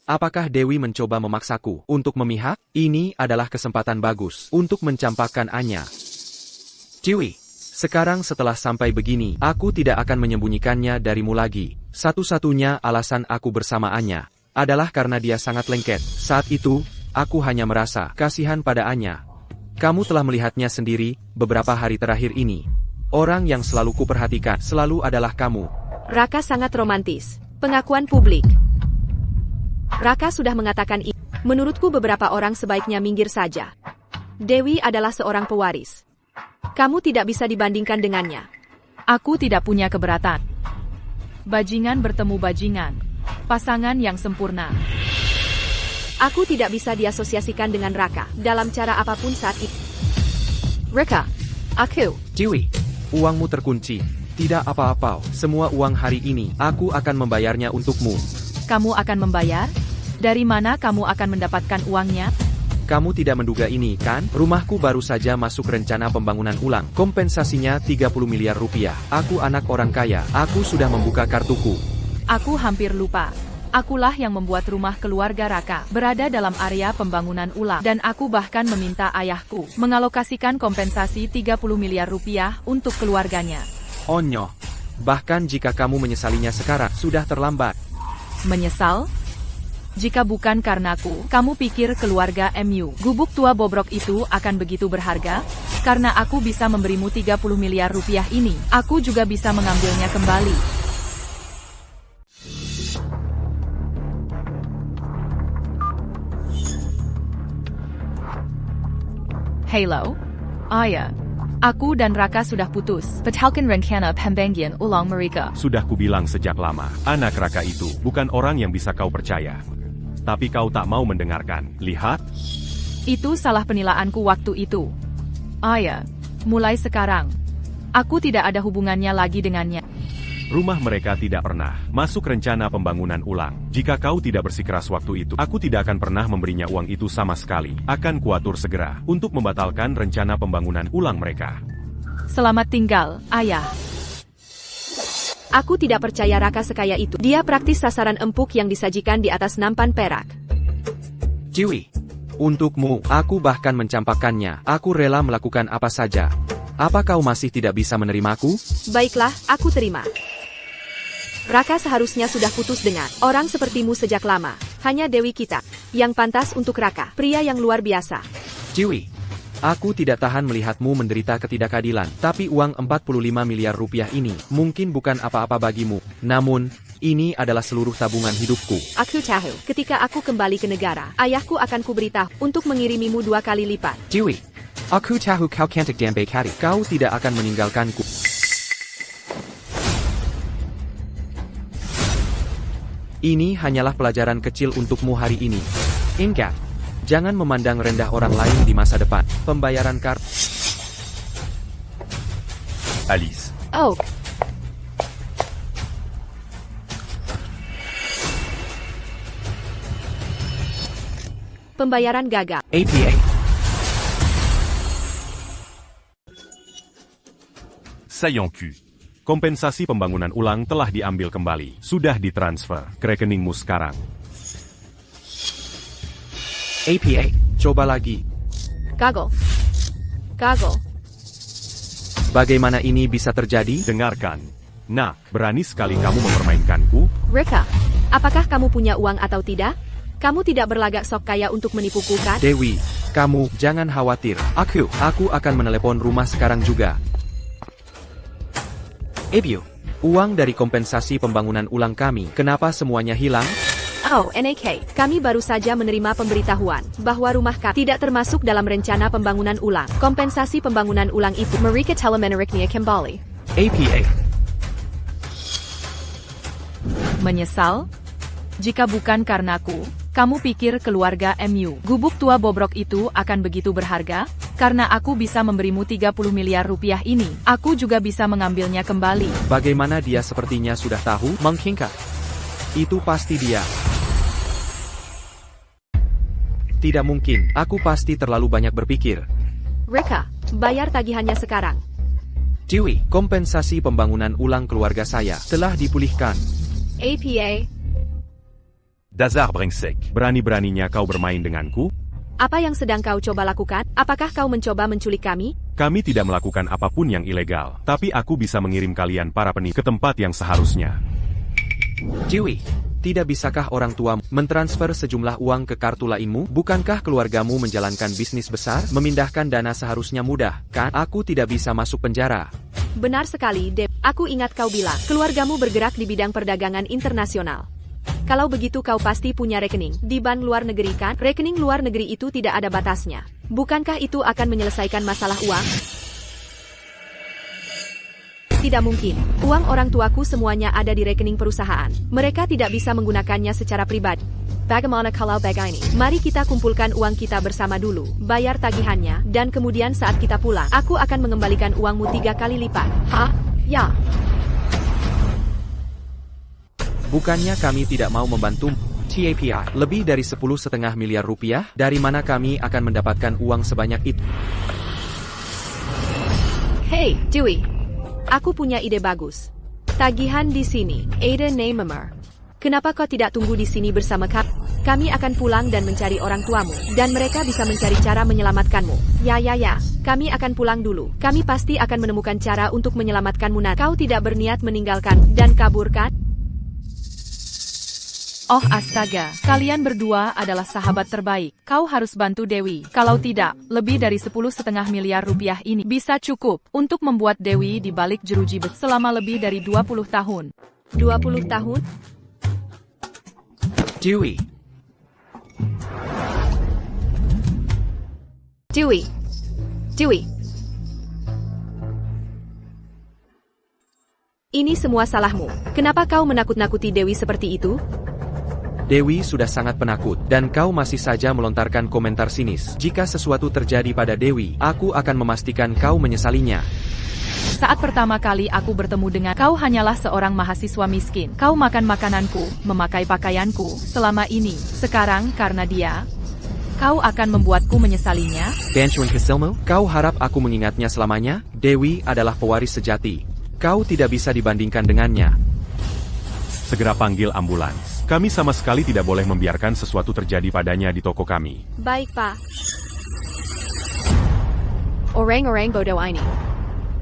Apakah Dewi mencoba memaksaku untuk memihak? Ini adalah kesempatan bagus untuk mencampakkan Anya. Dewi, sekarang setelah sampai begini, aku tidak akan menyembunyikannya darimu lagi. Satu-satunya alasan aku bersama Anya adalah karena dia sangat lengket. Saat itu, aku hanya merasa kasihan pada Anya. Kamu telah melihatnya sendiri beberapa hari terakhir ini. Orang yang selalu kuperhatikan selalu adalah kamu. Raka sangat romantis. Pengakuan publik. Raka sudah mengatakan ini. Menurutku beberapa orang sebaiknya minggir saja. Dewi adalah seorang pewaris. Kamu tidak bisa dibandingkan dengannya. Aku tidak punya keberatan. Bajingan bertemu bajingan. Pasangan yang sempurna. Aku tidak bisa diasosiasikan dengan Raka dalam cara apapun saat ini. Raka, aku. Dewi, uangmu terkunci. Tidak apa-apa, semua uang hari ini, aku akan membayarnya untukmu. Kamu akan membayar? Dari mana kamu akan mendapatkan uangnya? Kamu tidak menduga ini, kan? Rumahku baru saja masuk rencana pembangunan ulang. Kompensasinya 30 miliar rupiah. Aku anak orang kaya. Aku sudah membuka kartuku. Aku hampir lupa. Akulah yang membuat rumah keluarga Raka berada dalam area pembangunan ulang. Dan aku bahkan meminta ayahku mengalokasikan kompensasi 30 miliar rupiah untuk keluarganya. Onyo. Bahkan jika kamu menyesalinya sekarang, sudah terlambat. Menyesal? Jika bukan karenaku, kamu pikir keluarga MU gubuk tua bobrok itu akan begitu berharga? Karena aku bisa memberimu 30 miliar rupiah ini, aku juga bisa mengambilnya kembali. Halo? Aya. Aku dan Raka sudah putus. Batalkan rencana pembagian ulang mereka. Sudah kubilang sejak lama, anak Raka itu bukan orang yang bisa kau percaya. Tapi kau tak mau mendengarkan. Lihat. Itu salah penilaianku waktu itu. Aya, mulai sekarang, aku tidak ada hubungannya lagi dengannya. Rumah mereka tidak pernah masuk rencana pembangunan ulang. Jika kau tidak bersikeras waktu itu, aku tidak akan pernah memberinya uang itu sama sekali. Akan kuatur segera untuk membatalkan rencana pembangunan ulang mereka. Selamat tinggal, Ayah. Aku tidak percaya Raka sekaya itu. Dia praktis sasaran empuk yang disajikan di atas nampan perak. Dewi, untukmu, aku bahkan mencampakkannya. Aku rela melakukan apa saja. Apa kau masih tidak bisa menerimaku? Baiklah, aku terima. Raka seharusnya sudah putus dengan orang sepertimu sejak lama. Hanya Dewi kita yang pantas untuk Raka, pria yang luar biasa. Dewi, aku tidak tahan melihatmu menderita ketidakadilan. Tapi uang 45 miliar rupiah ini mungkin bukan apa-apa bagimu. Namun, ini adalah seluruh tabungan hidupku. Aku tahu, ketika aku kembali ke negara, ayahku akan kuberitahu untuk mengirimimu 2 kali lipat. Dewi, aku tahu kau cantik dan baik hati. Kau tidak akan meninggalkanku. Ini hanyalah pelajaran kecil untukmu hari ini. Ingat, jangan memandang rendah orang lain di masa depan. Pembayaran kartu. Alice. Oh, pembayaran gagal. APA. Saillant cul. Kompensasi pembangunan ulang telah diambil kembali. Sudah ditransfer ke rekeningmu sekarang. APA. Coba lagi. Gagal. Gagal. Bagaimana ini bisa terjadi? Dengarkan. Nah, berani sekali kamu mempermainkanku. Rika, Apakah kamu punya uang atau tidak? Kamu tidak berlagak sok kaya untuk menipuku kan? Dewi, kamu jangan khawatir. Aku akan menelepon rumah sekarang juga. Ebio, uang dari kompensasi pembangunan ulang kami, kenapa semuanya hilang? Oh, NAK, kami baru saja menerima pemberitahuan bahwa rumah kami tidak termasuk dalam rencana pembangunan ulang. Kompensasi pembangunan ulang itu mereka telah menariknya kembali. APA. Menyesal? Jika bukan karenaku, kamu pikir keluarga MU gubuk tua bobrok itu akan begitu berharga? Karena aku bisa memberimu 30 miliar rupiah ini, aku juga bisa mengambilnya kembali. Bagaimana dia sepertinya sudah tahu, menghingga. Itu pasti dia. Tidak mungkin, aku pasti terlalu banyak berpikir. Reka, bayar tagihannya sekarang. Dewi, kompensasi pembangunan ulang keluarga saya telah dipulihkan. APA, Dazar Brengsek. Berani-beraninya kau bermain denganku? apa yang sedang kau coba lakukan? Apakah kau mencoba menculik kami? Kami tidak melakukan apapun yang ilegal, tapi aku bisa mengirim kalian para penipu ke tempat yang seharusnya. Dewi, tidak bisakah orang tuamu mentransfer sejumlah uang ke kartu lainmu? Bukankah keluargamu menjalankan bisnis besar? Memindahkan dana seharusnya mudah, kan? Aku tidak bisa masuk penjara. Benar sekali, Deb. Aku ingat kau bilang, keluargamu bergerak di bidang perdagangan internasional. Kalau begitu kau pasti punya rekening di bank luar negeri kan? Rekening luar negeri itu tidak ada batasnya. Bukankah itu akan menyelesaikan masalah uang? Tidak mungkin. Uang orang tuaku semuanya ada di rekening perusahaan. Mereka tidak bisa menggunakannya secara pribadi. Bagaimana kalau begini? Mari kita kumpulkan uang kita bersama dulu, bayar tagihannya, dan kemudian saat kita pulang, aku akan mengembalikan uangmu 3 kali lipat. Hah? Ya. Bukannya kami tidak mau membantu. TAPI, lebih dari 10,5 miliar rupiah, dari mana kami akan mendapatkan uang sebanyak itu? Hey, Dewi. Aku punya ide bagus. Tagihan di sini, Ada Neymemer. Kenapa kau tidak tunggu di sini bersama kami? Kami akan pulang dan mencari orang tuamu, dan mereka bisa mencari cara menyelamatkanmu. Ya. Kami akan pulang dulu. Kami pasti akan menemukan cara untuk menyelamatkanmu. Kau tidak berniat meninggalkan dan kabur kan? Oh astaga, kalian berdua adalah sahabat terbaik. Kau harus bantu Dewi. Kalau tidak, lebih dari 10,5 miliar rupiah ini bisa cukup untuk membuat Dewi di balik jeruji besi selama lebih dari 20 tahun. 20 tahun? Dewi. Ini semua salahmu. Kenapa kau menakut-nakuti Dewi seperti itu? Dewi sudah sangat penakut, dan kau masih saja melontarkan komentar sinis. Jika sesuatu terjadi pada Dewi, aku akan memastikan kau menyesalinya. Saat pertama kali aku bertemu dengan kau hanyalah seorang mahasiswa miskin. Kau makan makananku, memakai pakaianku, selama ini. Sekarang karena dia, kau akan membuatku menyesalinya? Bantuan Kesilmu, kau harap aku mengingatnya selamanya? Dewi adalah pewaris sejati. Kau tidak bisa dibandingkan dengannya. Segera panggil ambulans. Kami sama sekali tidak boleh membiarkan sesuatu terjadi padanya di toko kami. Baik, Pak. Orang-orang bodoh ini.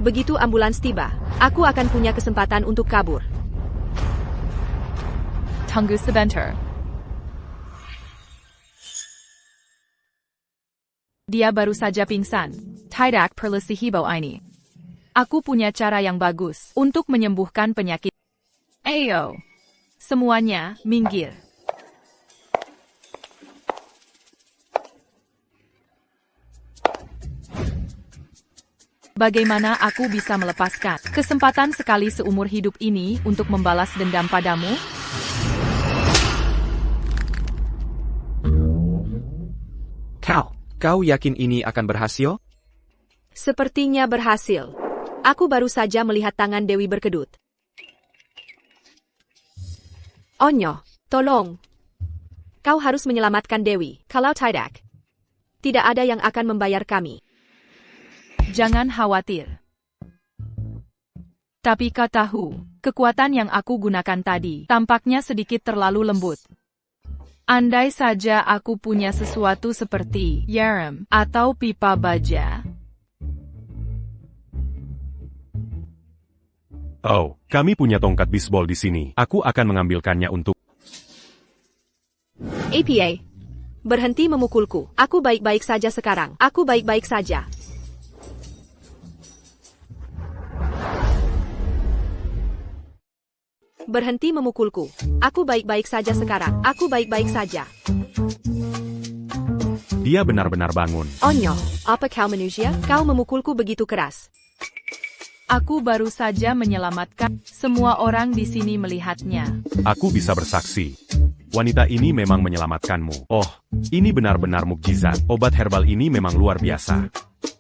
Begitu ambulans tiba, aku akan punya kesempatan untuk kabur. Tunggu sebentar. Dia baru saja pingsan. Tidak perlu si hibau ini. Aku punya cara yang bagus untuk menyembuhkan penyakit. Ayo. Semuanya, minggir. Bagaimana aku bisa melepaskan kesempatan sekali seumur hidup ini untuk membalas dendam padamu? Kau yakin ini akan berhasil? Sepertinya berhasil. Aku baru saja melihat tangan Dewi berkedut. Onyo, tolong. Kau harus menyelamatkan Dewi. Kalau tidak, tidak ada yang akan membayar kami. Jangan khawatir. Tapi kau tahu, kekuatan yang aku gunakan tadi tampaknya sedikit terlalu lembut. Andai saja aku punya sesuatu seperti yarem atau pipa baja. Oh, kami punya tongkat bisbol di sini. Aku akan mengambilkannya untuk... APA. Berhenti memukulku. Aku baik-baik saja sekarang. Aku baik-baik saja. Berhenti memukulku. Aku baik-baik saja sekarang. Aku baik-baik saja. Dia benar-benar bangun. Onyo, apa kau manusia? Kau memukulku begitu keras. Aku baru saja menyelamatkan. Semua orang di sini melihatnya. Aku bisa bersaksi. Wanita ini memang menyelamatkanmu. Oh, ini benar-benar mukjizat. Obat herbal ini memang luar biasa.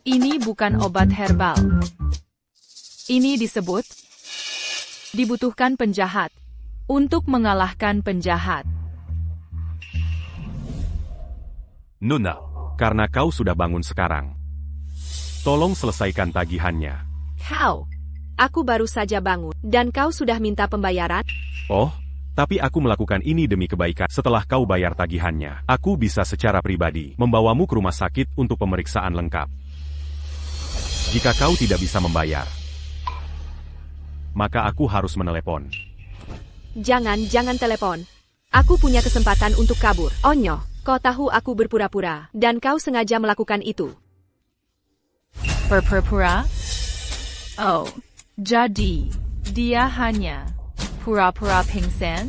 Ini bukan obat herbal. Ini dibutuhkan penjahat untuk mengalahkan penjahat. Nona, karena kau sudah bangun sekarang. Tolong selesaikan tagihannya. Kau. Aku baru saja bangun. Dan kau sudah minta pembayaran? Oh, tapi aku melakukan ini demi kebaikan. Setelah kau bayar tagihannya, aku bisa secara pribadi membawamu ke rumah sakit untuk pemeriksaan lengkap. Jika kau tidak bisa membayar, maka aku harus menelepon. Jangan telepon. Aku punya kesempatan untuk kabur. Onyo, kau tahu aku berpura-pura, dan kau sengaja melakukan itu. Berpura-pura? Oh, jadi dia hanya pura-pura pingsan?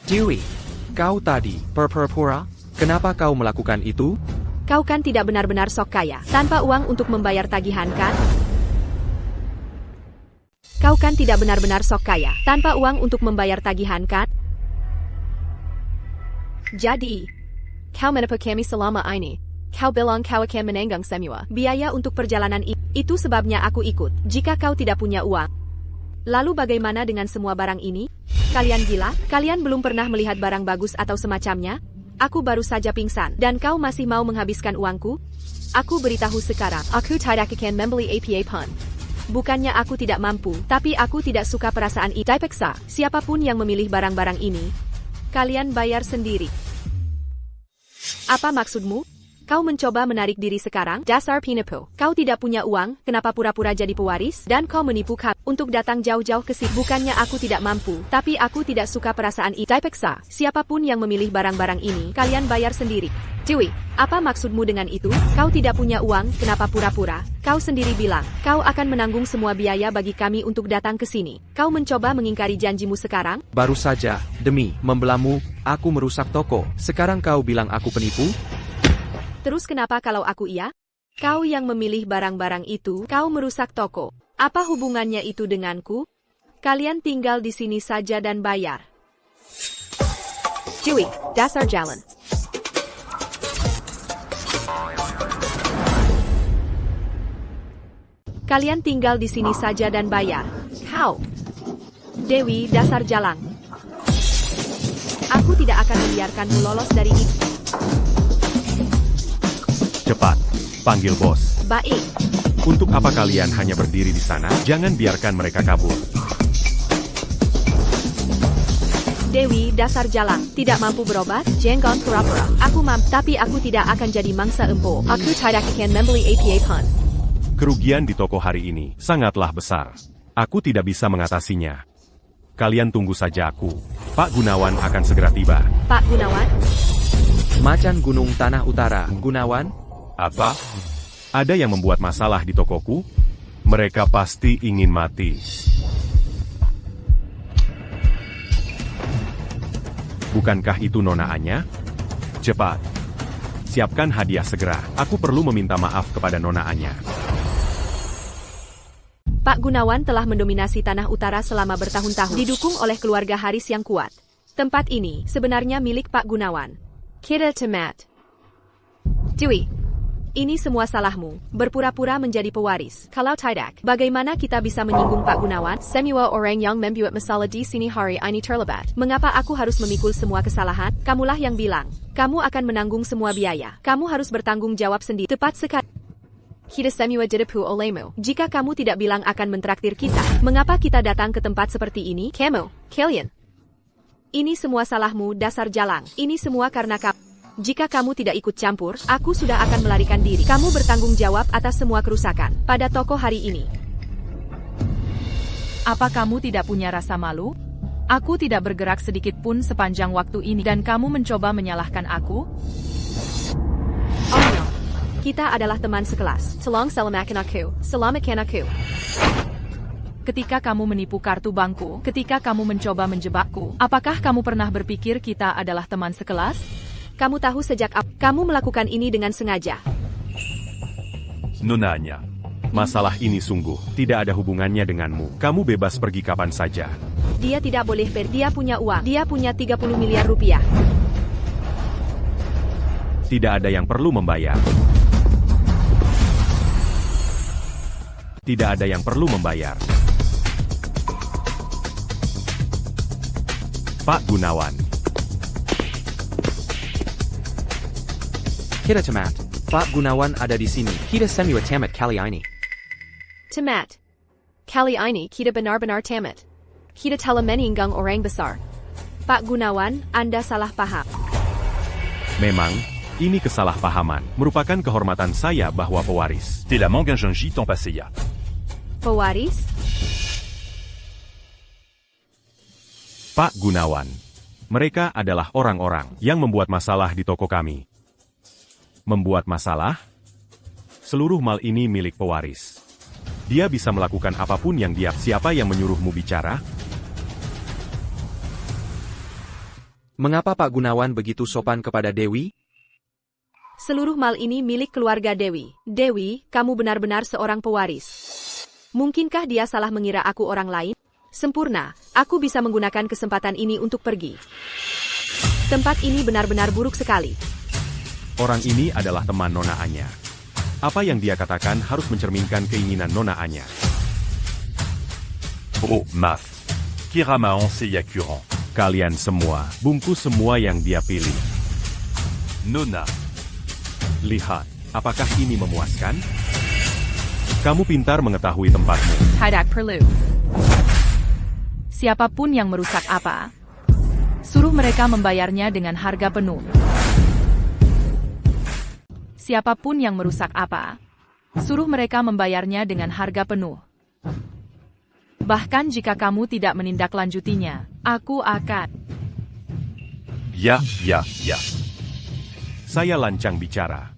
Dewey, kau tadi berpura-pura? Kenapa kau melakukan itu? Kau kan tidak benar-benar sok kaya, tanpa uang untuk membayar tagihan kan? Kau kan tidak benar-benar sok kaya, tanpa uang untuk membayar tagihan kan? Jadi, kau menipu kami selama ini. Kau bilang kau akan menanggung semua biaya untuk perjalanan ini. Itu sebabnya aku ikut. Jika kau tidak punya uang, lalu bagaimana dengan semua barang ini? Kalian gila? Kalian belum pernah melihat barang bagus atau semacamnya? Aku baru saja pingsan, dan kau masih mau menghabiskan uangku? Aku beritahu sekarang, aku tidak akan membeli APA pun. Bukannya aku tidak mampu, tapi aku tidak suka perasaan itu. Dipaksa, siapapun yang memilih barang-barang ini, kalian bayar sendiri. Apa maksudmu? Kau mencoba menarik diri sekarang? Dasar penipu. Kau tidak punya uang, kenapa pura-pura jadi pewaris? Dan kau menipu kami untuk datang jauh-jauh ke sini. Bukannya aku tidak mampu, tapi aku tidak suka perasaan itu. Dipaksa, siapapun yang memilih barang-barang ini, kalian bayar sendiri. Dewey, apa maksudmu dengan itu? Kau tidak punya uang, kenapa pura-pura? Kau sendiri bilang, kau akan menanggung semua biaya bagi kami untuk datang ke sini. Kau mencoba mengingkari janjimu sekarang? Baru saja, demi membelamu, aku merusak toko. Sekarang kau bilang aku penipu? Terus kenapa kalau aku iya? Kau yang memilih barang-barang itu, kau merusak toko. Apa hubungannya itu denganku? Kalian tinggal di sini saja dan bayar. Dewey, dasar jalan. Kalian tinggal di sini saja dan bayar. Kau. Dewi, dasar jalang. Aku tidak akan membiarkanmu lolos dari ini. Cepat, panggil bos. Baik. Untuk apa kalian hanya berdiri di sana? Jangan biarkan mereka kabur. Dewi, dasar jalang, tidak mampu berobat? Jangan pura-pura. Aku mampu, tapi aku tidak akan jadi mangsa empu. Aku tidak akan membeli APA pun. Kerugian di toko hari ini sangatlah besar. Aku tidak bisa mengatasinya. Kalian tunggu saja aku. Pak Gunawan akan segera tiba. Pak Gunawan? Macan Gunung Tanah Utara, Gunawan? Apa? Ada yang membuat masalah di tokoku? Mereka pasti ingin mati. Bukankah itu Nona Anya? Cepat. Siapkan hadiah segera. Aku perlu meminta maaf kepada Nona Anya. Pak Gunawan telah mendominasi Tanah Utara selama bertahun-tahun, didukung oleh keluarga Haris yang kuat. Tempat ini sebenarnya milik Pak Gunawan. Kita temat. Dewey, ini semua salahmu, berpura-pura menjadi pewaris. Kalau tidak, bagaimana kita bisa menyinggung Pak Gunawan? Semua orang yang membuat masalah di sini hari ini terlibat. Mengapa aku harus memikul semua kesalahan? Kamulah yang bilang, kamu akan menanggung semua biaya. Kamu harus bertanggung jawab sendiri. Tepat sekali. Kita semua ditipu olehmu. Jika kamu tidak bilang akan mentraktir kita, mengapa kita datang ke tempat seperti ini? Kalian. Ini semua salahmu, dasar jalang. Ini semua karena kamu. Jika kamu tidak ikut campur, aku sudah akan melarikan diri. Kamu bertanggung jawab atas semua kerusakan pada toko hari ini. Apa kamu tidak punya rasa malu? Aku tidak bergerak sedikit pun sepanjang waktu ini dan kamu mencoba menyalahkan aku? Oh no. Kita adalah teman sekelas. Tolong selamatkan aku. Ketika kamu menipu kartu bankku, ketika kamu mencoba menjebakku, apakah kamu pernah berpikir kita adalah teman sekelas? Kamu tahu sejak kamu melakukan ini dengan sengaja. Nonanya. Masalah ini sungguh tidak ada hubungannya denganmu. Kamu bebas pergi kapan saja. Dia tidak boleh dia punya uang. Dia punya 30 miliar rupiah. Tidak ada yang perlu membayar. Tidak ada yang perlu membayar. Pak Gunawan. Kita Tamat. Pak Gunawan ada di sini. Kita semua tamat kali ini. Tamat. Kali ini kita benar-benar tamat. Kita telah meninggang orang besar. Pak Gunawan, Anda salah paham. Memang, ini kesalahpahaman. Merupakan kehormatan saya bahwa pewaris. T'es la Mangingenji temps passé ya. Pewaris? Pak Gunawan. Mereka adalah orang-orang yang membuat masalah di toko kami. Membuat masalah? Seluruh mal ini milik pewaris. Dia bisa melakukan apapun yang dia. Siapa yang menyuruhmu bicara? Mengapa Pak Gunawan begitu sopan kepada Dewi? Seluruh mal ini milik keluarga Dewi. Dewi, kamu benar-benar seorang pewaris. Mungkinkah dia salah mengira aku orang lain? Sempurna, aku bisa menggunakan kesempatan ini untuk pergi. Tempat ini benar-benar buruk sekali. Orang ini adalah teman Nona Anya. Apa yang dia katakan harus mencerminkan keinginan Nona Anya. Oh, Maf. Kiramaon Seyakuran. Kalian semua, bungkus semua yang dia pilih. Nona. Lihat, apakah ini memuaskan? Kamu pintar mengetahui tempatmu. Tidak perlu. Siapapun yang merusak apa, suruh mereka membayarnya dengan harga penuh. Siapapun yang merusak apa, suruh mereka membayarnya dengan harga penuh. Bahkan jika kamu tidak menindaklanjutinya, aku akan. Ya. Saya lancang bicara.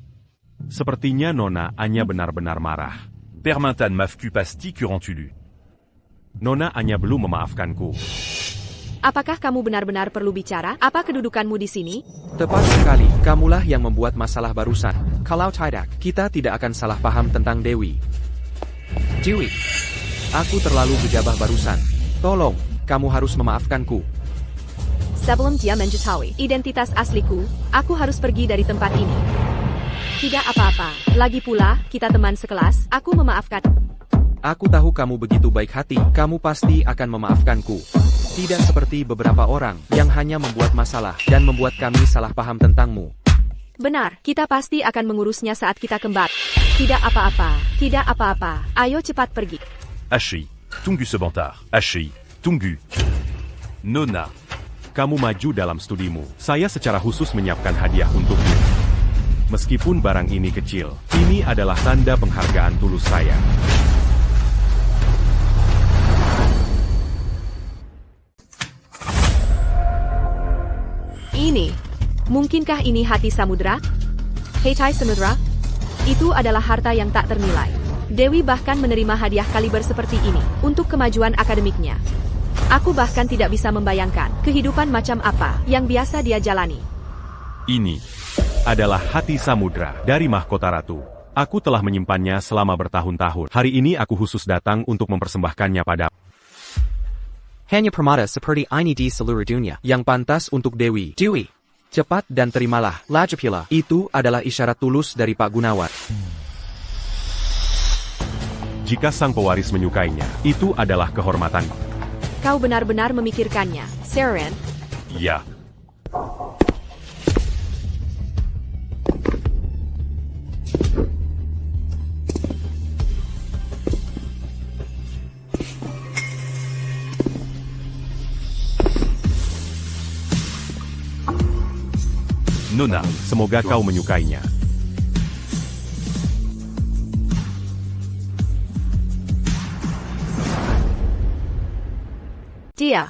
Sepertinya Nona Anya benar-benar marah. Permintan mafku pasti curantulu. Nona Anya belum memaafkanku. Apakah kamu benar-benar perlu bicara? Apa kedudukanmu di sini? Tepat sekali, kamulah yang membuat masalah barusan. Kalau tidak, kita tidak akan salah paham tentang Dewi. Dewi, aku terlalu gegabah barusan. Tolong, kamu harus memaafkanku. Sebelum dia mengetahui identitas asliku, aku harus pergi dari tempat ini. Tidak apa-apa, lagi pula, kita teman sekelas, aku memaafkan. Aku tahu kamu begitu baik hati, kamu pasti akan memaafkanku. Tidak seperti beberapa orang yang hanya membuat masalah dan membuat kami salah paham tentangmu. Benar, kita pasti akan mengurusnya saat kita kembali. Tidak apa-apa, ayo cepat pergi. Ashi. Tungu sebentar. Ashi. Tunggu. Nona. Kamu maju dalam studimu. Saya secara khusus menyiapkan hadiah untukmu. Meskipun barang ini kecil, ini adalah tanda penghargaan tulus saya. Ini. Mungkinkah ini hati samudra? Hei samudra? Itu adalah harta yang tak ternilai. Dewi bahkan menerima hadiah kaliber seperti ini untuk kemajuan akademiknya. Aku bahkan tidak bisa membayangkan kehidupan macam apa yang biasa dia jalani. Ini adalah hati samudra dari mahkota ratu. Aku telah menyimpannya selama bertahun-tahun. Hari ini aku khusus datang untuk mempersembahkannya pada Hanya permata seperti ini di seluruh dunia yang pantas untuk Dewi. Dewi, cepat dan terimalah. Lajapila, itu adalah isyarat tulus dari Pak Gunawan. jika sang pewaris menyukainya, itu adalah kehormatanku. Kau benar-benar memikirkannya, Seren. Ya. Nona, semoga kau menyukainya. Dia.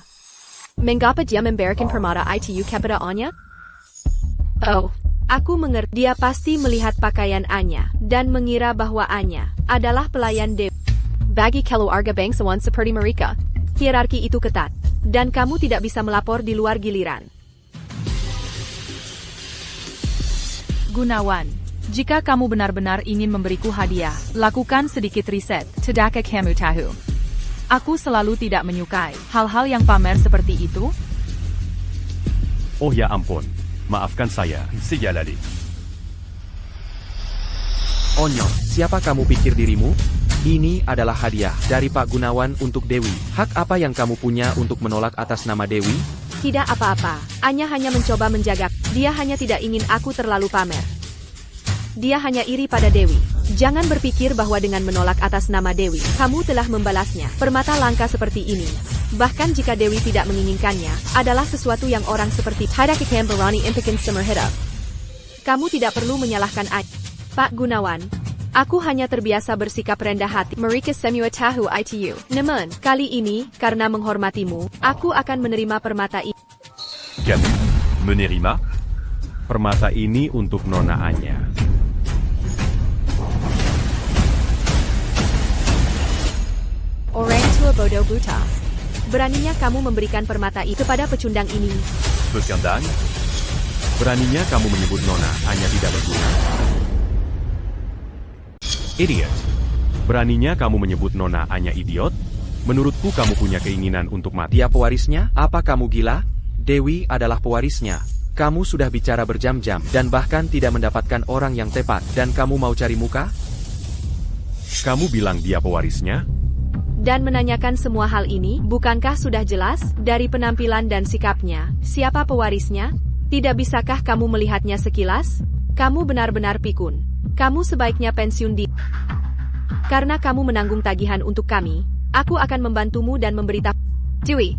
Mengapa dia memberikan permata itu kepada Anya? Oh, aku mengerti. Dia pasti melihat pakaian Anya dan mengira bahwa Anya adalah pelayan Dewi. Bagi keluarga bangsawan seperti mereka, hierarki itu ketat, dan kamu tidak bisa melapor di luar giliran. Gunawan, jika kamu benar-benar ingin memberiku hadiah, lakukan sedikit riset, tidakkah kamu tahu? Aku selalu tidak menyukai hal-hal yang pamer seperti itu. Oh ya ampun, maafkan saya. C'est Yalalé. Onyo, siapa kamu pikir dirimu? Ini adalah hadiah dari Pak Gunawan untuk Dewi. Hak apa yang kamu punya untuk menolak atas nama Dewi? Tidak apa-apa, Anya hanya mencoba menjaga. Dia hanya tidak ingin aku terlalu pamer. Dia hanya iri pada Dewi. Jangan berpikir bahwa dengan menolak atas nama Dewi, kamu telah membalasnya. Permata langka seperti ini, bahkan jika Dewi tidak menginginkannya, adalah sesuatu yang orang seperti Hidakikam berani impikan semerhidap. Kamu tidak perlu menyalahkan Anya. Pak Gunawan, aku hanya terbiasa bersikap rendah hati. Mereka semua tahu itu. Namun, kali ini, karena menghormatimu, aku akan menerima permata ini. Kamu menerima? Permata ini untuk Nona Anya. Orang tua bodoh buta. Beraninya kamu memberikan permata itu kepada pecundang ini. Pekendang? Beraninya kamu menyebut Nona Anya tidak berguna. Idiot. Beraninya kamu menyebut Nona Anya idiot? Menurutku kamu punya keinginan untuk mati. Dia pewarisnya? Apa kamu gila? Dewi adalah pewarisnya. Kamu sudah bicara berjam-jam, dan bahkan tidak mendapatkan orang yang tepat, dan kamu mau cari muka? Kamu bilang dia pewarisnya? Dan menanyakan semua hal ini, bukankah sudah jelas, dari penampilan dan sikapnya, siapa pewarisnya? Tidak bisakah kamu melihatnya sekilas? Kamu benar-benar pikun. Kamu sebaiknya pensiun di... Karena kamu menanggung tagihan untuk kami, aku akan membantumu dan memberitahu... Dewi,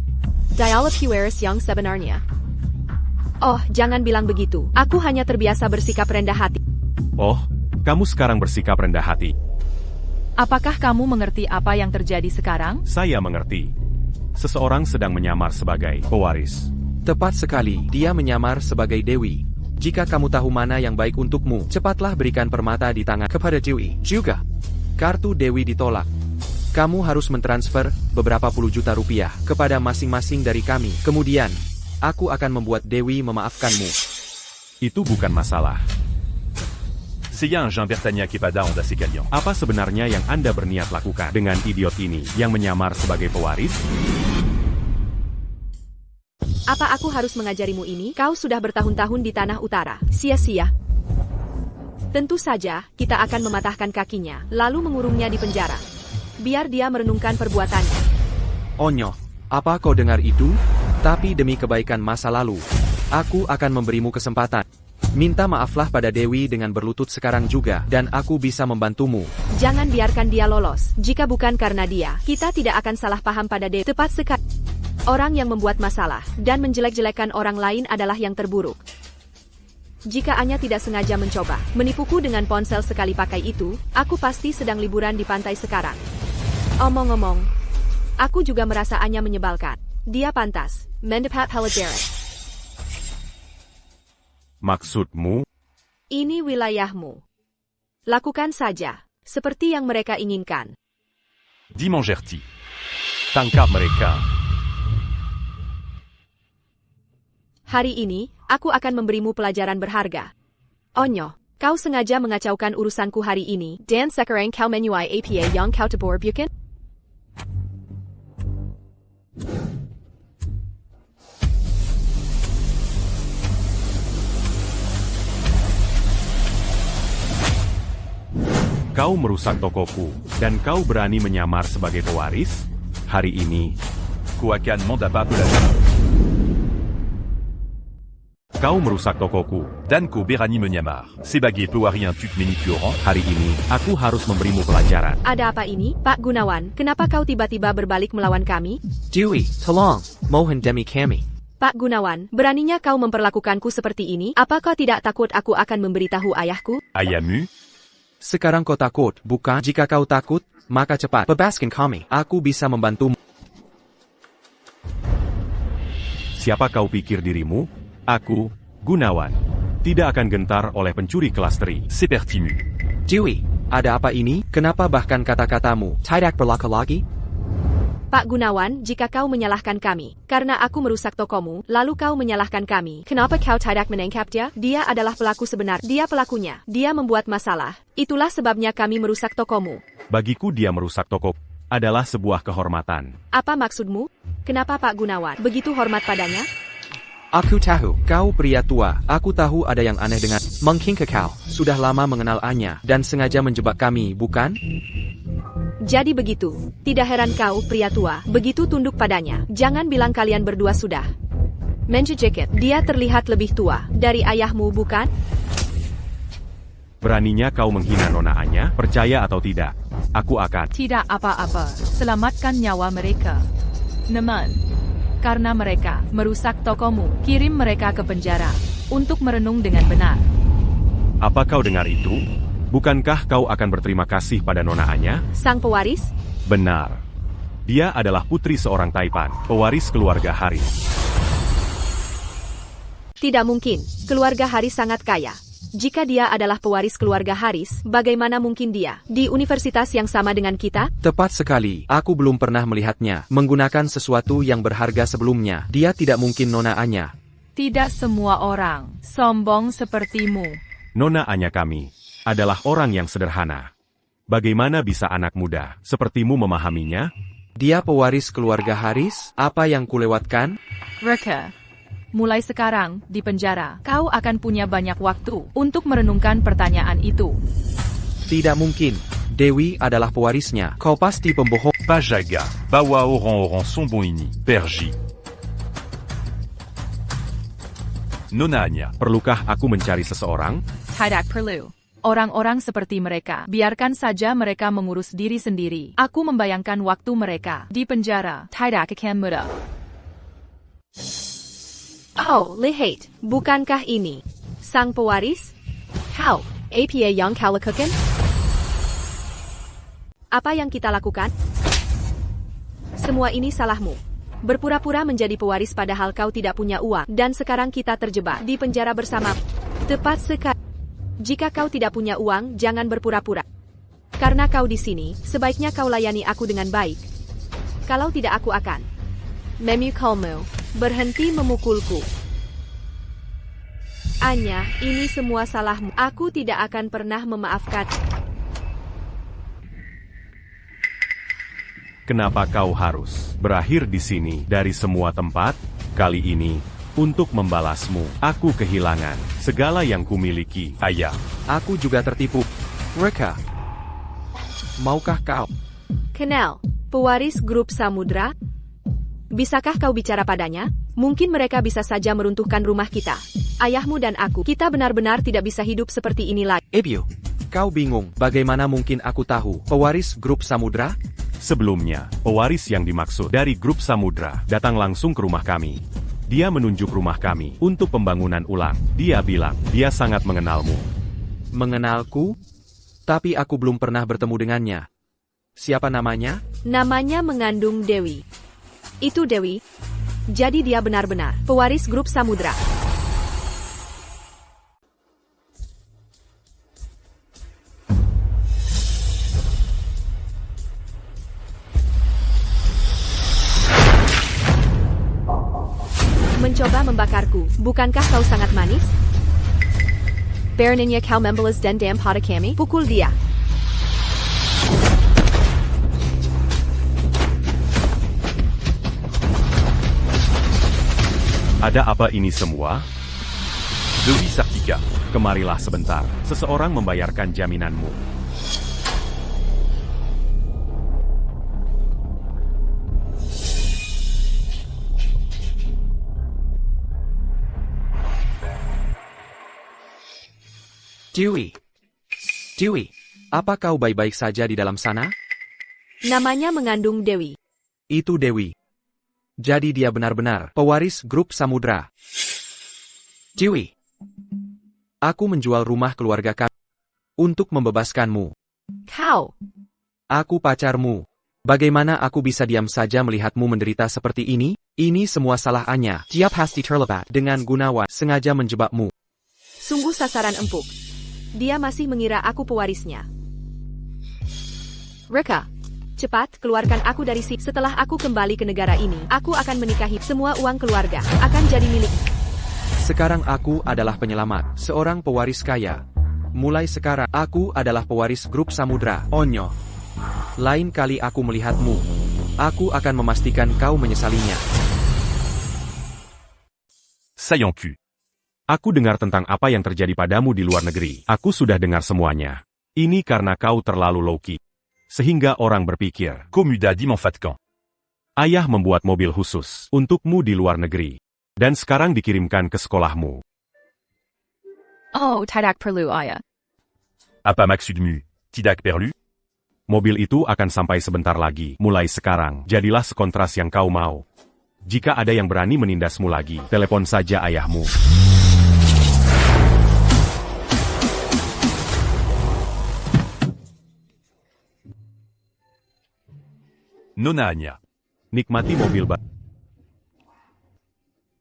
dialog Kiweris yang sebenarnya. Oh, jangan bilang begitu. Aku hanya terbiasa bersikap rendah hati. Oh, kamu sekarang bersikap rendah hati. Apakah kamu mengerti apa yang terjadi sekarang? Saya mengerti. Seseorang sedang menyamar sebagai pewaris. Tepat sekali, dia menyamar sebagai Dewi. Jika kamu tahu mana yang baik untukmu, cepatlah berikan permata di tangan kepada Dewi. Juga, kartu Dewi ditolak. Kamu harus mentransfer beberapa puluh juta rupiah kepada masing-masing dari kami. Kemudian, aku akan membuat Dewi memaafkanmu. Itu bukan masalah. C'est un Jean Bertagnac qui pada onda sekalian. Apa sebenarnya yang Anda berniat lakukan dengan idiot ini yang menyamar sebagai pewaris? Apa aku harus mengajarimu ini? Kau sudah bertahun-tahun di Tanah Utara. Sia-sia. Tentu saja, kita akan mematahkan kakinya, lalu mengurungnya di penjara. Biar dia merenungkan perbuatannya. Onyo, apa kau dengar itu? Tapi demi kebaikan masa lalu, aku akan memberimu kesempatan. Minta maaflah pada Dewi dengan berlutut sekarang juga, dan aku bisa membantumu. Jangan biarkan dia lolos. Jika bukan karena dia, kita tidak akan salah paham pada Dewi. Tepat sekali. Orang yang membuat masalah dan menjelek-jelekan orang lain adalah yang terburuk. Jika Anya tidak sengaja mencoba menipuku dengan ponsel sekali pakai itu, aku pasti sedang liburan di pantai sekarang. Omong-omong, aku juga merasa Anya menyebalkan. Dia pantas mendapat pelajaran. Maksudmu? Ini wilayahmu. Lakukan saja, seperti yang mereka inginkan. Dimangerti. Tangkap mereka. Hari ini, aku akan memberimu pelajaran berharga. Onyo, kau sengaja mengacaukan urusanku hari ini, dan sekarang kau menyuai apa yang kau tebur bukan? Kau merusak tokoku, dan kau berani menyamar sebagai pewaris? Hari ini, Kuakan Mandapa Pelagin. kau merusak tokoku. Danko Berani Menyamar. Sebagai pewari un tut menituran. Hari ini, aku harus memberimu pelajaran. Ada apa ini, Pak Gunawan? Kenapa kau tiba-tiba berbalik melawan kami? Dewi, tolong, mohon demi kami. Pak Gunawan, beraninya kau memperlakukanku seperti ini? Apa kau tidak takut aku akan memberitahu ayahku? Ayamu. Sekarang kau takut, bukan? Jika kau takut, maka cepat Bebaskan kami. aku bisa membantumu. Siapa kau pikir dirimu? Aku, Gunawan. Tidak akan gentar oleh pencuri kelas teri. C'est pertinu. Dewey, ada apa ini? Kenapa bahkan kata-katamu tidak berlaku lagi? Pak Gunawan, jika kau menyalahkan kami, karena aku merusak tokomu, lalu kau menyalahkan kami, kenapa kau tidak menangkap dia? Dia adalah pelaku sebenar, dia pelakunya, dia membuat masalah. Itulah sebabnya kami merusak tokomu. Bagiku dia merusak toko adalah sebuah kehormatan. Apa maksudmu? Kenapa Pak Gunawan begitu hormat padanya? Aku tahu, kau pria tua. Aku tahu ada yang aneh dengan mungkin kau sudah lama mengenal Anya dan sengaja menjebak kami, bukan? Jadi begitu. Tidak heran kau, pria tua, begitu tunduk padanya. Jangan bilang kalian berdua sudah menjejeket. Dia terlihat lebih tua dari ayahmu, bukan? Beraninya kau menghina Nona Anya, percaya atau tidak? Aku akan. Tidak apa-apa, selamatkan nyawa mereka. Namun, karena mereka merusak tokomu, kirim mereka ke penjara untuk merenung dengan benar. Apa kau dengar itu? Bukankah kau akan berterima kasih pada Nona Anya? Sang pewaris? Benar. Dia adalah putri seorang Taipan, pewaris keluarga Haris. Tidak mungkin. Keluarga Haris sangat kaya. Jika dia adalah pewaris keluarga Haris, bagaimana mungkin dia di universitas yang sama dengan kita? Tepat sekali, aku belum pernah melihatnya menggunakan sesuatu yang berharga sebelumnya. Dia tidak mungkin Nona Anya. Tidak semua orang sombong sepertimu. Nona Anya kami adalah orang yang sederhana. Bagaimana bisa anak muda sepertimu memahaminya? Dia pewaris keluarga Haris? Apa yang kulewatkan? Reka, mulai sekarang, di penjara, kau akan punya banyak waktu untuk merenungkan pertanyaan itu. Tidak mungkin. Dewi adalah pewarisnya. Kau pasti pembohong. Pajaga, Bawa Oran Sombon ini, Perji. Nona Anya. Perlukah aku mencari seseorang? Tidak perlu. Orang-orang seperti mereka, biarkan saja mereka mengurus diri sendiri. Aku membayangkan waktu mereka di penjara. Tidak akan mudah. Oh, lihat. Bukankah ini sang pewaris? Kau, apa yang kau lakukan? Apa yang kita lakukan? Semua ini salahmu. Berpura-pura menjadi pewaris padahal kau tidak punya uang, dan sekarang kita terjebak di penjara bersama. Tepat sekali. Jika kau tidak punya uang, jangan berpura-pura. Karena kau di sini, sebaiknya kau layani aku dengan baik. Kalau tidak aku akan memukulmu. Berhenti memukulku. Anya, ini semua salahmu. Aku tidak akan pernah memaafkan. Kenapa kau harus berakhir di sini dari semua tempat? Kali ini, untuk membalasmu, aku kehilangan segala yang kumiliki. Aya. Aku juga tertipu. Reka, maukah kau? Kenal, pewaris grup Samudra? Bisakah kau bicara padanya? Mungkin mereka bisa saja meruntuhkan rumah kita. Ayahmu dan aku, kita benar-benar tidak bisa hidup seperti ini lagi. Ebio, kau bingung, bagaimana mungkin aku tahu pewaris grup Samudra? Sebelumnya, pewaris yang dimaksud dari grup Samudra datang langsung ke rumah kami. Dia menunjuk rumah kami untuk pembangunan ulang. Dia bilang, dia sangat mengenalmu. Mengenalku? Tapi aku belum pernah bertemu dengannya. Siapa namanya? Namanya mengandung Dewi. Itu Dewi. Jadi dia benar-benar pewaris grup Samudra. Mencoba membakarku, bukankah kau sangat manis? Beraninya kau membalas dendam pada kami? Pukul dia. Ada apa ini semua? Dewi Sartika. Kemarilah sebentar, seseorang membayarkan jaminanmu. Dewi, apa kau baik-baik saja di dalam sana? Namanya mengandung Dewi. Itu Dewi. Jadi dia benar-benar pewaris grup Samudra. Dewi, aku menjual rumah keluarga kami untuk membebaskanmu. Kau. Aku pacarmu. Bagaimana aku bisa diam saja melihatmu menderita seperti ini? Ini semua salah Anya. Dia pasti terlibat. Dengan Gunawan sengaja menjebakmu. Sungguh sasaran empuk. Dia masih mengira aku pewarisnya. Reka, cepat keluarkan aku dari sini. Setelah aku kembali ke negara ini, aku akan menikahi. Semua uang keluarga akan jadi milik. Sekarang aku adalah penyelamat, seorang pewaris kaya. Mulai sekarang, aku adalah pewaris grup Samudra, Onyo. Lain kali aku melihatmu, aku akan memastikan kau menyesalinya. Saillant cul. Aku dengar tentang apa yang terjadi padamu di luar negeri. Aku sudah dengar semuanya. Ini karena kau terlalu low-key. Sehingga orang berpikir, Komuda dit Manfatkan. ayah membuat mobil khusus untukmu di luar negeri. Dan sekarang dikirimkan ke sekolahmu. Oh, tidak perlu ayah. Apa maksudmu, tidak perlu? Mobil itu akan sampai sebentar lagi. Mulai sekarang, jadilah sekontras yang kau mau. Jika ada yang berani menindasmu lagi, telepon saja ayahmu. Nona Anya. Nikmati mobil baru.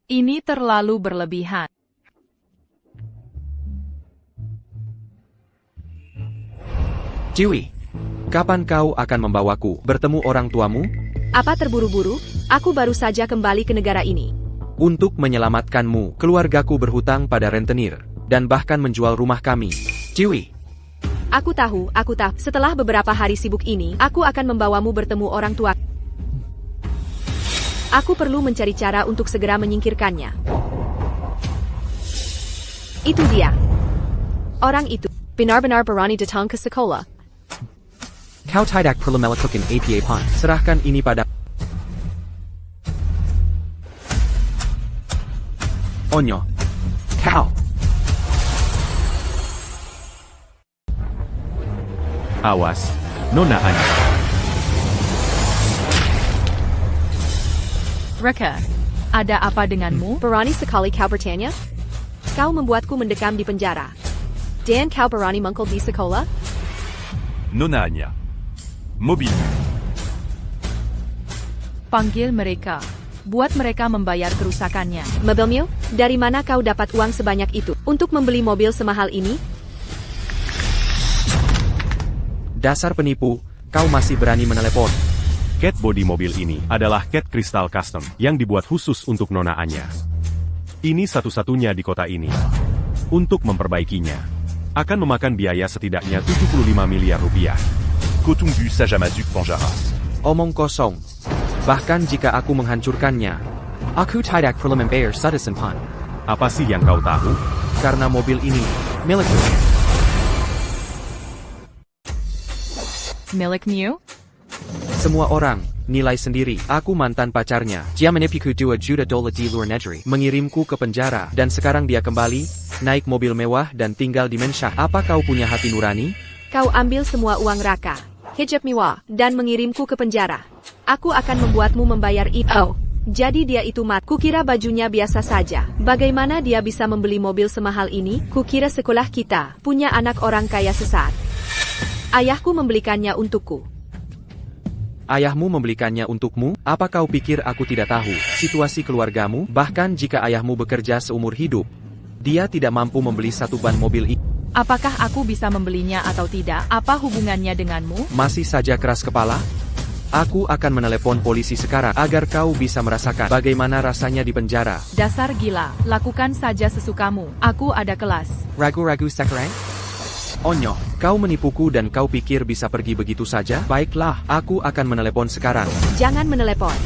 Ini terlalu berlebihan. Ciwi, kapan kau akan membawaku bertemu orang tuamu? Apa terburu-buru? Aku baru saja kembali ke negara ini. Untuk menyelamatkanmu, keluargaku berhutang pada rentenir, dan bahkan menjual rumah kami. Ciwi, Aku tahu. Setelah beberapa hari sibuk ini, aku akan membawamu bertemu orang tua. Aku perlu mencari cara untuk segera menyingkirkannya. Itu dia. Orang itu. Benar-benar berani datang ke sekolah. Kau tidak perlu melakukan APA pun. serahkan ini pada Onyo. Kau. Awas, Nona Anya. Reka, ada apa denganmu? Berani sekali kau bertanya? Kau membuatku mendekam di penjara. Dan kau berani mengkel di sekolah? Nona Anya. Mobil. Panggil mereka. Buat mereka membayar kerusakannya. Mobilmu? Dari mana kau dapat uang sebanyak itu untuk membeli mobil semahal ini? Dasar penipu, kau masih berani menelepon. Cat body mobil ini adalah Cat Crystal Custom yang dibuat khusus untuk Nona Anya. Ini satu-satunya di kota ini. Untuk memperbaikinya, akan memakan biaya setidaknya 75 miliar rupiah. Coton-bu Sajamazuk Panjara. Omong kosong. Bahkan jika aku menghancurkannya, Aku tidak perlu membayar satusan pun. Apa sih yang kau tahu? karena mobil ini Milikku. Milikmu? semua orang nilai sendiri. Aku mantan pacarnya, Dia menipuku $2 juta di luar negeri. mengirimku ke penjara, dan sekarang dia kembali, naik mobil mewah dan tinggal di Mensyah. Apa kau punya hati nurani? Kau ambil semua uang Raka, hijab mewah, dan mengirimku ke penjara. Aku akan membuatmu membayar itu. Oh, jadi dia itu mat. Kukira bajunya biasa saja. Bagaimana dia bisa membeli mobil semahal ini? Kukira sekolah kita punya anak orang kaya sesat. Ayahku membelikannya untukku. Ayahmu membelikannya untukmu? Apa kau pikir aku tidak tahu situasi keluargamu? Bahkan jika ayahmu bekerja seumur hidup, dia tidak mampu membeli satu ban mobil ini. Apakah aku bisa membelinya atau tidak? Apa hubungannya denganmu? Masih saja keras kepala? Aku akan menelepon polisi sekarang agar kau bisa merasakan bagaimana rasanya di penjara. Dasar gila, lakukan saja sesukamu. Aku ada kelas. Ragu-ragu sekarang? Onyo, kau menipuku dan kau pikir bisa pergi begitu saja? Baiklah, aku akan menelepon sekarang. Jangan menelepon.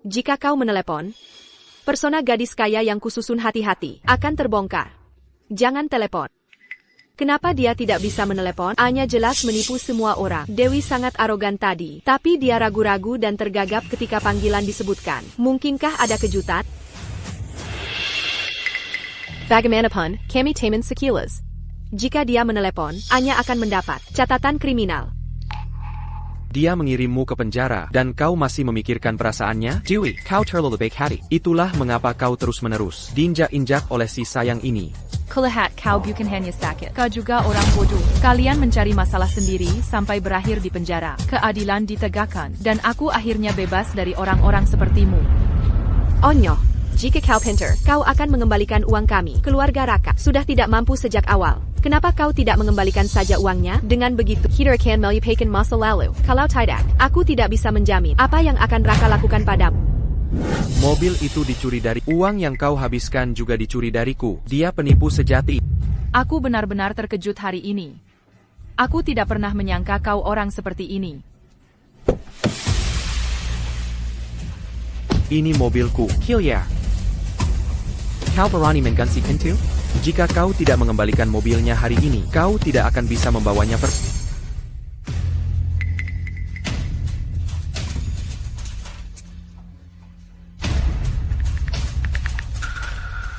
Jika kau menelepon, persona gadis kaya yang kususun hati-hati akan terbongkar. Jangan telepon. Kenapa dia tidak bisa menelepon? Anya jelas menipu semua orang. Dewi sangat arogan tadi, tapi dia ragu-ragu dan tergagap ketika panggilan disebutkan. Mungkinkah ada kejutan? Bagaimanapun, kami teman sekilas. Jika dia menelepon, Anya akan mendapat catatan kriminal. dia mengirimmu ke penjara, dan kau masih memikirkan perasaannya? Dewey, kau terlalu baik hati. Itulah mengapa kau terus-menerus diinjak-injak oleh si sayang ini. Kelihat kau bukan hanya sakit, kau juga orang bodoh. Kalian mencari masalah sendiri sampai berakhir di penjara. Keadilan ditegakkan, dan aku akhirnya bebas dari orang-orang sepertimu. Onyo, jika kau pintar, kau akan mengembalikan uang kami. Keluarga Raka sudah tidak mampu sejak awal. Kenapa kau tidak mengembalikan saja uangnya? Dengan begitu, kita akan melupakan masa lalu. Kalau tidak, aku tidak bisa menjamin apa yang akan Raka lakukan padamu. Mobil itu dicuri dari uang yang kau habiskan juga dicuri dariku. Dia penipu sejati. Aku benar-benar terkejut hari ini. Aku tidak pernah menyangka kau orang seperti ini. Ini mobilku. Hilya. Kau berani mengganti pintu? Jika kau tidak mengembalikan mobilnya hari ini, kau tidak akan bisa membawanya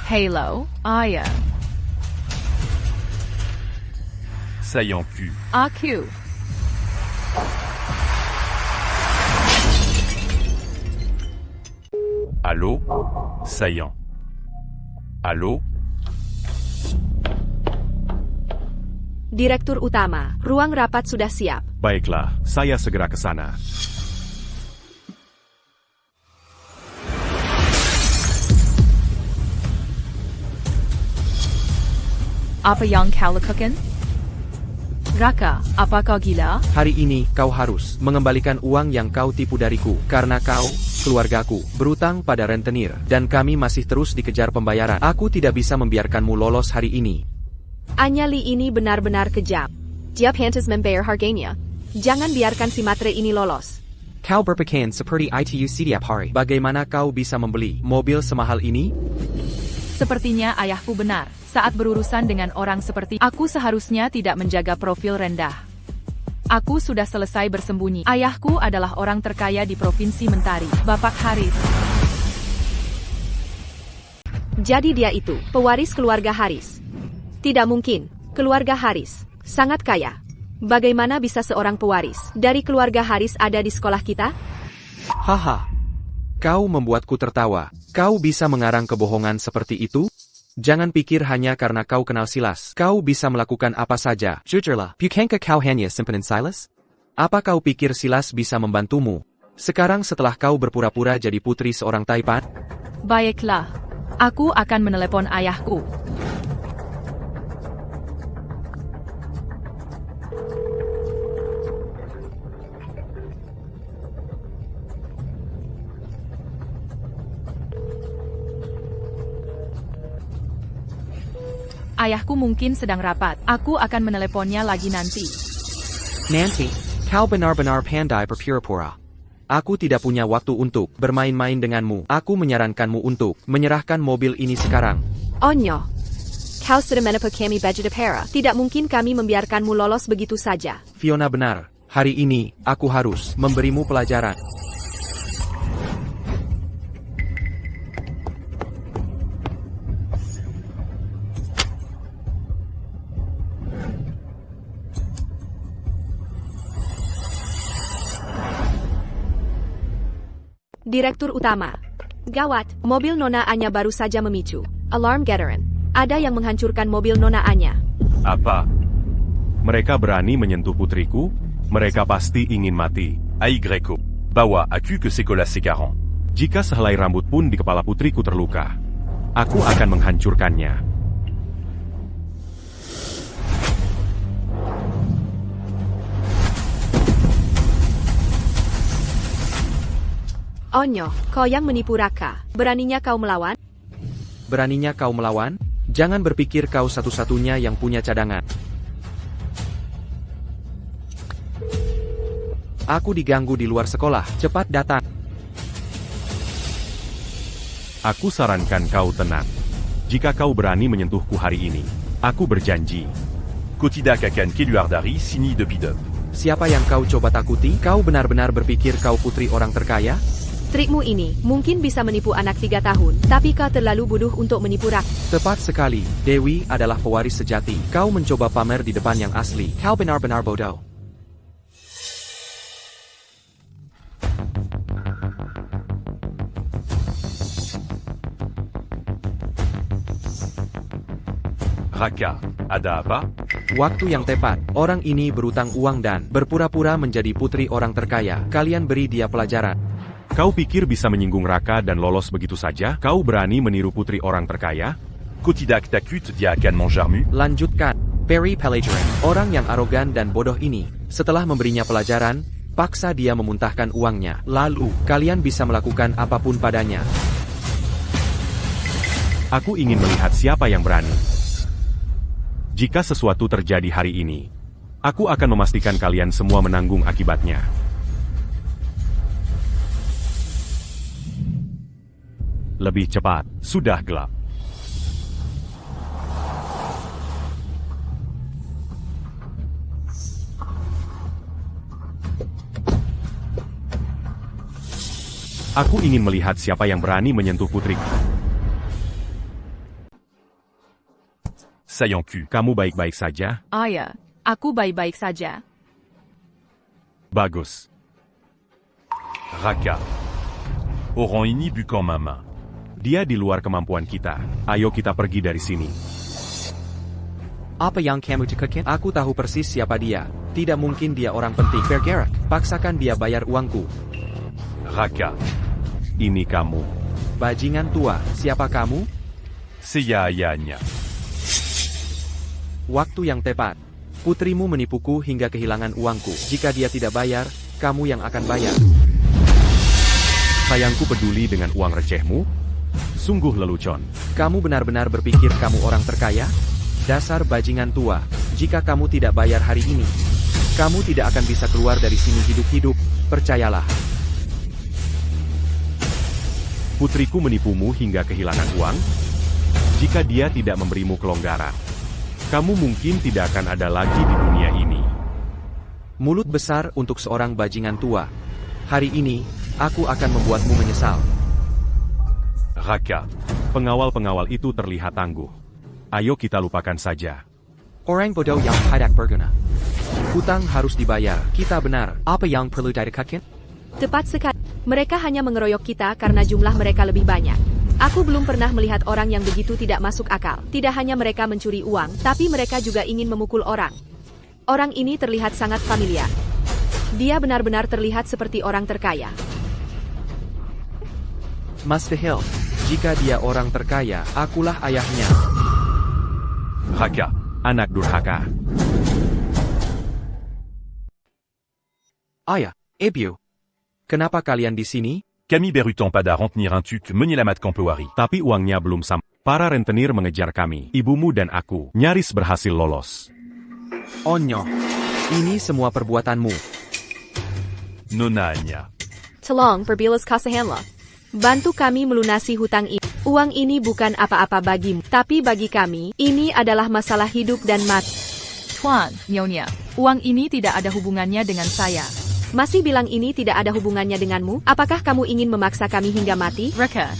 Halo, ayah. Saillant cul. Aku. Allô? Saillant. Allô? Direktur Utama, ruang rapat sudah siap. Baiklah, saya segera ke sana. Apa yang kau lakukan? Raka, apa kau gila? Hari ini, kau harus mengembalikan uang yang kau tipu dariku, karena kau, keluargaku, berutang pada rentenir, dan kami masih terus dikejar pembayaran. Aku tidak bisa membiarkanmu lolos hari ini. Anyali ini benar-benar kejam. Dia pantas membayar harganya. Jangan biarkan si matre ini lolos. Kau berpakaian seperti itu setiap hari. Bagaimana kau bisa membeli mobil semahal ini? Sepertinya ayahku benar. Saat berurusan dengan orang seperti aku seharusnya tidak menjaga profil rendah. Aku sudah selesai bersembunyi. Ayahku adalah orang terkaya di Provinsi Mentari, Bapak Haris. Jadi dia itu, pewaris keluarga Haris. Tidak mungkin, keluarga Haris sangat kaya. Bagaimana bisa seorang pewaris dari keluarga Haris ada di sekolah kita? Haha. Kau membuatku tertawa. Kau bisa mengarang kebohongan seperti itu? Jangan pikir hanya karena kau kenal Silas, kau bisa melakukan apa saja. Jujurlah, bukankah kau hanya simpanan Silas? Apa kau pikir Silas bisa membantumu? Sekarang setelah kau berpura-pura jadi putri seorang Taipan? Baiklah, aku akan menelepon ayahku. Ayahku mungkin sedang rapat. Aku akan meneleponnya lagi nanti. Nanti, kau benar-benar pandai berpura-pura. Aku tidak punya waktu untuk bermain-main denganmu. Aku menyarankanmu untuk menyerahkan mobil ini sekarang. Onyo, kau sudah menipu kami baju pera. Tidak mungkin kami membiarkanmu lolos begitu saja. Fiona benar. Hari ini, aku harus memberimu pelajaran. Direktur Utama. Gawat, mobil Nona Anya baru saja memicu alarm Gathering. Ada yang menghancurkan mobil Nona Anya. Apa? Mereka berani menyentuh putriku? Mereka pasti ingin mati. Aïe Greco. Bawa aku que c'est colas sécarant. Jika sehelai rambut pun di kepala putriku terluka, aku akan menghancurkannya. Onyo, kau yang menipu Raka. Beraninya kau melawan? Beraninya kau melawan? Jangan berpikir kau satu-satunya yang punya cadangan. Aku diganggu di luar sekolah. Cepat datang. Aku sarankan kau tenang. Jika kau berani menyentuhku hari ini, aku berjanji. Kotida Kakan Keluardari Sini de Bidop. Siapa yang kau coba takuti? Kau benar-benar berpikir kau putri orang terkaya? Trikmu ini mungkin bisa menipu anak 3 tahun, tapi kau terlalu bodoh untuk menipu Raka. Tepat sekali, Dewi adalah pewaris sejati. Kau mencoba pamer di depan yang asli. Kau benar-benar bodoh. Raka, ada apa? Waktu yang tepat, orang ini berutang uang dan berpura-pura menjadi putri orang terkaya. Kalian beri dia pelajaran. Kau pikir bisa menyinggung Raka dan lolos begitu saja? Kau berani meniru putri orang terkaya? Kotidak takut dia akan menjarmu? Lanjutkan. Perry Pelagiaran, orang yang arogan dan bodoh ini, setelah memberinya pelajaran, paksa dia memuntahkan uangnya. Lalu, kalian bisa melakukan apapun padanya. Aku ingin melihat siapa yang berani. Jika sesuatu terjadi hari ini, aku akan memastikan kalian semua menanggung akibatnya. Lebih cepat, sudah gelap. Aku ingin melihat siapa yang berani menyentuh putriku. Saillant cul. Kamu baik-baik saja? Ayah, aku baik-baik saja. Bagus. Raka. Auront ini bukan ma main. Dia di luar kemampuan kita. Ayo kita pergi dari sini. Apa yang kamu cekakkan? Aku tahu persis siapa dia. Tidak mungkin dia orang penting. Bergerak. Paksakan dia bayar uangku. Raka. Ini kamu. Bajingan tua, siapa kamu? Saya ayahnya. Waktu yang tepat. Putrimu menipuku hingga kehilangan uangku. Jika dia tidak bayar, kamu yang akan bayar. Sayangku peduli dengan uang recehmu? Sungguh lelucon. Kamu benar-benar berpikir kamu orang terkaya? Dasar bajingan tua, jika kamu tidak bayar hari ini, kamu tidak akan bisa keluar dari sini hidup-hidup, percayalah. Putriku menipumu hingga kehilangan uang? Jika dia tidak memberimu kelonggaran, kamu mungkin tidak akan ada lagi di dunia ini. Mulut besar untuk seorang bajingan tua. Hari ini, aku akan membuatmu menyesal. Raka. Pengawal-pengawal itu terlihat tangguh. Ayo kita lupakan saja. Orang bodoh yang tidak berguna. Hutang harus dibayar, kita benar. Apa yang perlu didekatkan? Tepat sekali. Mereka hanya mengeroyok kita karena jumlah mereka lebih banyak. Aku belum pernah melihat orang yang begitu tidak masuk akal. Tidak hanya mereka mencuri uang, tapi mereka juga ingin memukul orang. Orang ini terlihat sangat familiar. Dia benar-benar terlihat seperti orang terkaya. Mustahil. Jika dia orang terkaya, akulah ayahnya. Raka. Anak durhaka. Ayah, Ebio. Kenapa kalian di sini? Camille Berrutan pada rentenir un tuc menyelamat Kampuari. Tapi uangnya belum sampai. Para rentenir mengejar kami. Ibumu dan aku nyaris berhasil lolos. Onyo. Ini semua perbuatanmu. Nonanya. Tolong perbilas kasahanlah. Bantu kami melunasi hutang ini. Uang ini bukan apa-apa bagimu, tapi bagi kami, ini adalah masalah hidup dan mati. Tuan, Nyonya, uang ini tidak ada hubungannya dengan saya. Masih bilang ini tidak ada hubungannya denganmu? Apakah kamu ingin memaksa kami hingga mati? Raka,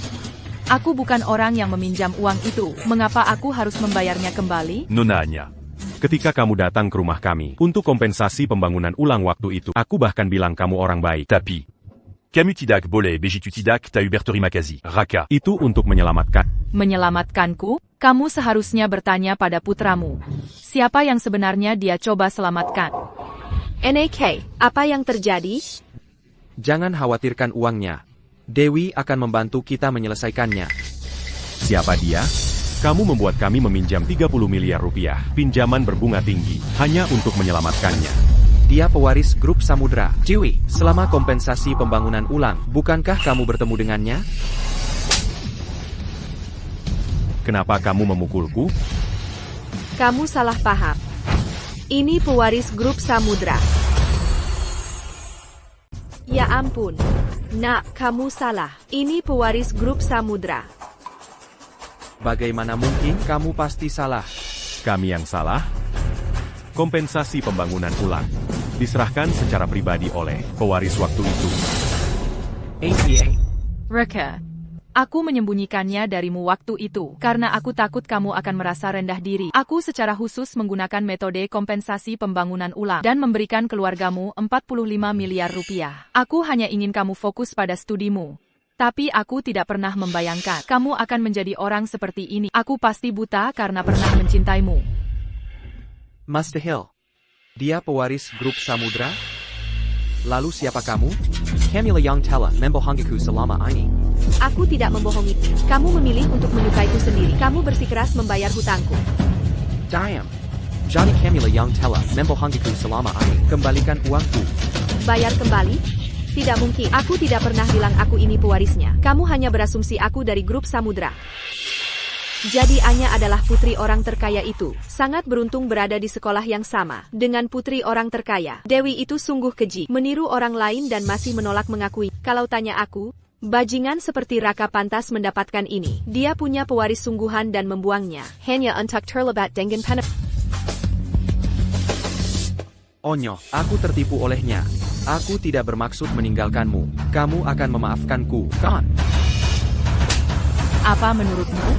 aku bukan orang yang meminjam uang itu. Mengapa aku harus membayarnya kembali? Nonanya. Ketika kamu datang ke rumah kami untuk kompensasi pembangunan ulang waktu itu, aku bahkan bilang kamu orang baik. Tapi. Camu tidak boleh begitu tidak ta ubertori makazi. Raka. Itu untuk menyelamatkan. Menyelamatkanku? Kamu seharusnya bertanya pada putramu. Siapa yang sebenarnya dia coba selamatkan? NAK, apa yang terjadi? Jangan khawatirkan uangnya. Dewi akan membantu kita menyelesaikannya. Siapa dia? Kamu membuat kami meminjam 30 miliar rupiah, pinjaman berbunga tinggi, hanya untuk menyelamatkannya. Dia pewaris grup Samudra. Dewi, selama kompensasi pembangunan ulang, bukankah kamu bertemu dengannya? Kenapa kamu memukulku? Kamu salah paham. Ini pewaris grup Samudra. Ya ampun. Nak, kamu salah. Ini pewaris grup Samudra. Bagaimana mungkin? Kamu pasti salah. Kami yang salah? Kompensasi pembangunan ulang diserahkan secara pribadi oleh pewaris waktu itu. APA. Raka, aku menyembunyikannya darimu waktu itu karena aku takut kamu akan merasa rendah diri. Aku secara khusus menggunakan metode kompensasi pembangunan ulang dan memberikan keluargamu 45 miliar rupiah. Aku hanya ingin kamu fokus pada studimu. Tapi aku tidak pernah membayangkan kamu akan menjadi orang seperti ini. Aku pasti buta karena pernah mencintaimu. Mustahil. Dia pewaris grup samudra? Lalu siapa kamu? Kami yang telah membohongiku selama ini. Aku tidak membohongi. Kamu memilih untuk menyukaiku sendiri. Kamu bersikeras membayar hutangku. Diam. Jadi kami yang telah membohongiku selama ini. Kembalikan uangku. Bayar kembali? Tidak mungkin. Aku tidak pernah bilang aku ini pewarisnya. Kamu hanya berasumsi aku dari grup samudra. Jadi Anya adalah putri orang terkaya itu. Sangat beruntung berada di sekolah yang sama dengan putri orang terkaya. Dewi itu sungguh keji, meniru orang lain dan masih menolak mengakui. Kalau tanya aku, bajingan seperti Raka pantas mendapatkan ini. Dia punya pewaris sungguhan dan membuangnya. Hanya untuk terlibat dengan Onyo, aku tertipu olehnya. Aku tidak bermaksud meninggalkanmu. Kamu akan memaafkanku, kan? Apa menurutmu?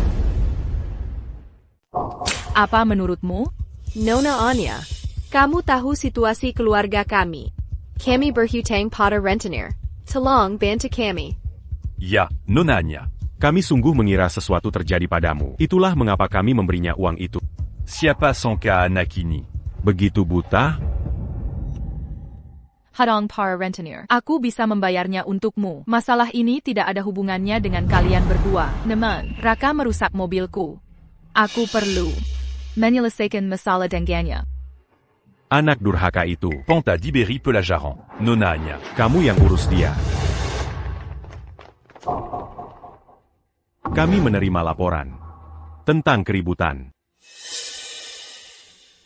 Apa menurutmu? Nona Anya, kamu tahu situasi keluarga kami. Kami berhutang pada rentenir. Tolong bantu kami. Ya, Nona Anya. Kami sungguh mengira sesuatu terjadi padamu. Itulah mengapa kami memberinya uang itu. Siapa sangka anak ini? Begitu buta? Hadong para rentenir. Aku bisa membayarnya untukmu. Masalah ini tidak ada hubungannya dengan kalian berdua. Namun, Raka merusak mobilku. Aku perlu menyelesaikan masalah dengannya. Anak durhaka itu. Panta d'Ibérie Pelajaran. Nona Anya. Kamu yang urus dia. Kami menerima laporan tentang keributan.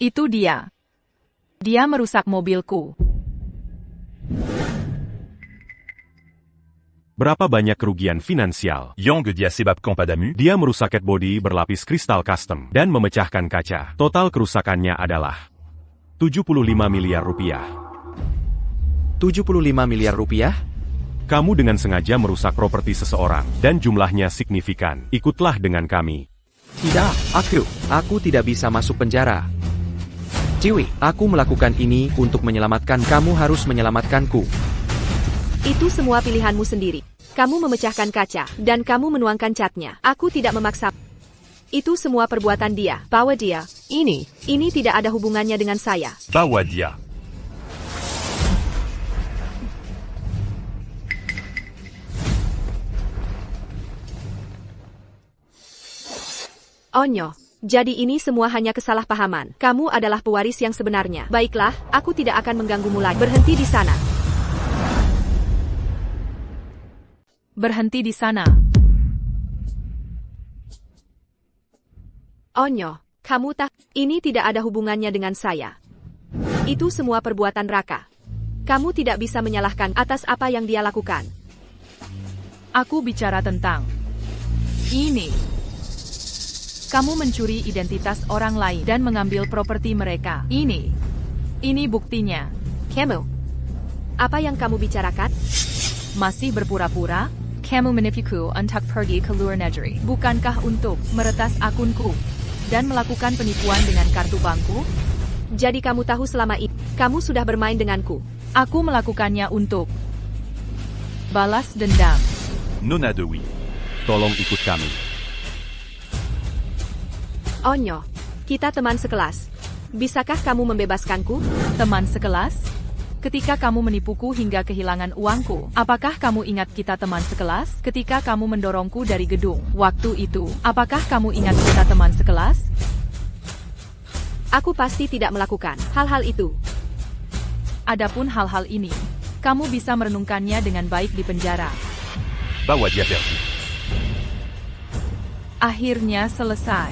Itu dia. Dia merusak mobilku. Berapa banyak kerugian finansial? Yang dia sebabkan padamu? Dia merusak body berlapis kristal custom dan memecahkan kaca. Total kerusakannya adalah 75 miliar rupiah. 75 miliar rupiah? Kamu dengan sengaja merusak properti seseorang dan jumlahnya signifikan. Ikutlah dengan kami. Tidak, aku tidak bisa masuk penjara. Ciwi, aku melakukan ini untuk menyelamatkan. Kamu harus menyelamatkanku. Itu semua pilihanmu sendiri. Kamu memecahkan kaca, dan kamu menuangkan catnya. Aku tidak memaksa. Itu semua perbuatan dia. Bawa dia. Ini tidak ada hubungannya dengan saya. Bawa dia. Onyo, jadi ini semua hanya kesalahpahaman. Kamu adalah pewaris yang sebenarnya. Baiklah, aku tidak akan mengganggumu lagi. Berhenti di sana. Berhenti di sana. Onyo, kamu tak... Ini tidak ada hubungannya dengan saya. Itu semua perbuatan Raka. Kamu tidak bisa menyalahkan atas apa yang dia lakukan. Aku bicara tentang ini. Kamu mencuri identitas orang lain dan mengambil properti mereka. Ini buktinya. Kamu, apa yang kamu bicarakan? Masih berpura-pura? Kamu menipuku untuk pergi ke luar negeri. Bukankah untuk meretas akunku dan melakukan penipuan dengan kartu bankku? Jadi kamu tahu selama ini, kamu sudah bermain denganku. Aku melakukannya untuk balas dendam. Nona Dewi. Tolong ikut kami. Onyo, kita teman sekelas. Bisakah kamu membebaskanku? Teman sekelas? Ketika kamu menipuku hingga kehilangan uangku, apakah kamu ingat kita teman sekelas? Ketika kamu mendorongku dari gedung, waktu itu, apakah kamu ingat kita teman sekelas? Aku pasti tidak melakukan hal-hal itu. Adapun hal-hal ini, kamu bisa merenungkannya dengan baik di penjara. Bawa dia pergi. Akhirnya selesai.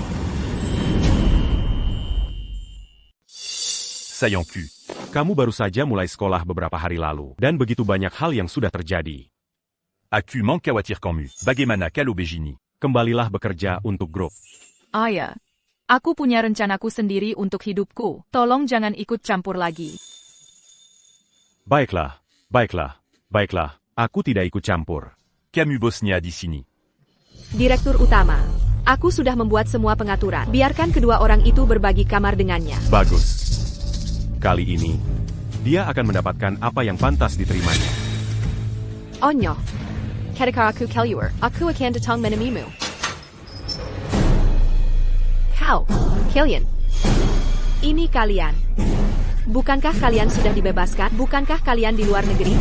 Sayang cul. Kamu baru saja mulai sekolah beberapa hari lalu, dan begitu banyak hal yang sudah terjadi. Aku mengkhawatir kamu. Bagaimana kalau begini? Kembalilah bekerja untuk grup. Ayah, aku punya rencanaku sendiri untuk hidupku. Tolong jangan ikut campur lagi. Baiklah, aku tidak ikut campur. Kamu bosnya di sini. Direktur utama, aku sudah membuat semua pengaturan. Biarkan kedua orang itu berbagi kamar dengannya. Bagus. Kali ini, dia akan mendapatkan apa yang pantas diterimanya. Onyo, Kedekar aku keluar, aku akan datang menemuimu. Kau, kalian. Ini kalian. Bukankah kalian sudah dibebaskan? Bukankah kalian di luar negeri?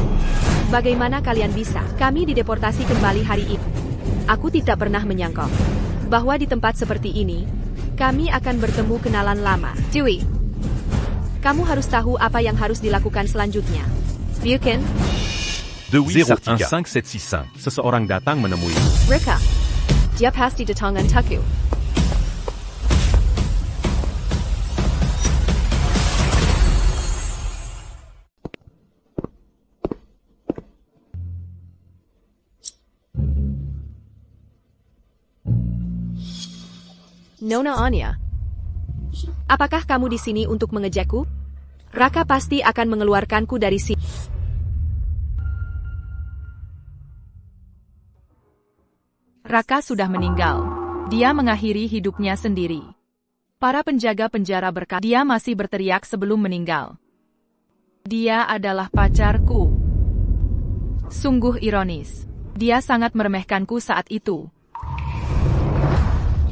Bagaimana kalian bisa? Kami dideportasi kembali hari ini. Aku tidak pernah menyangka bahwa di tempat seperti ini, kami akan bertemu kenalan lama. Dewey, kamu harus tahu apa yang harus dilakukan selanjutnya. Bukan? Dewi Zero 15765. Seseorang datang menemui. Rika, dia pasti datang untukku. Nona Anya, apakah kamu di sini untuk mengejekku? Raka pasti akan mengeluarkanku dari sini. Raka sudah meninggal. Dia mengakhiri hidupnya sendiri. Para penjaga penjara berkata, dia masih berteriak sebelum meninggal. Dia adalah pacarku. Sungguh ironis. Dia sangat meremehkanku saat itu.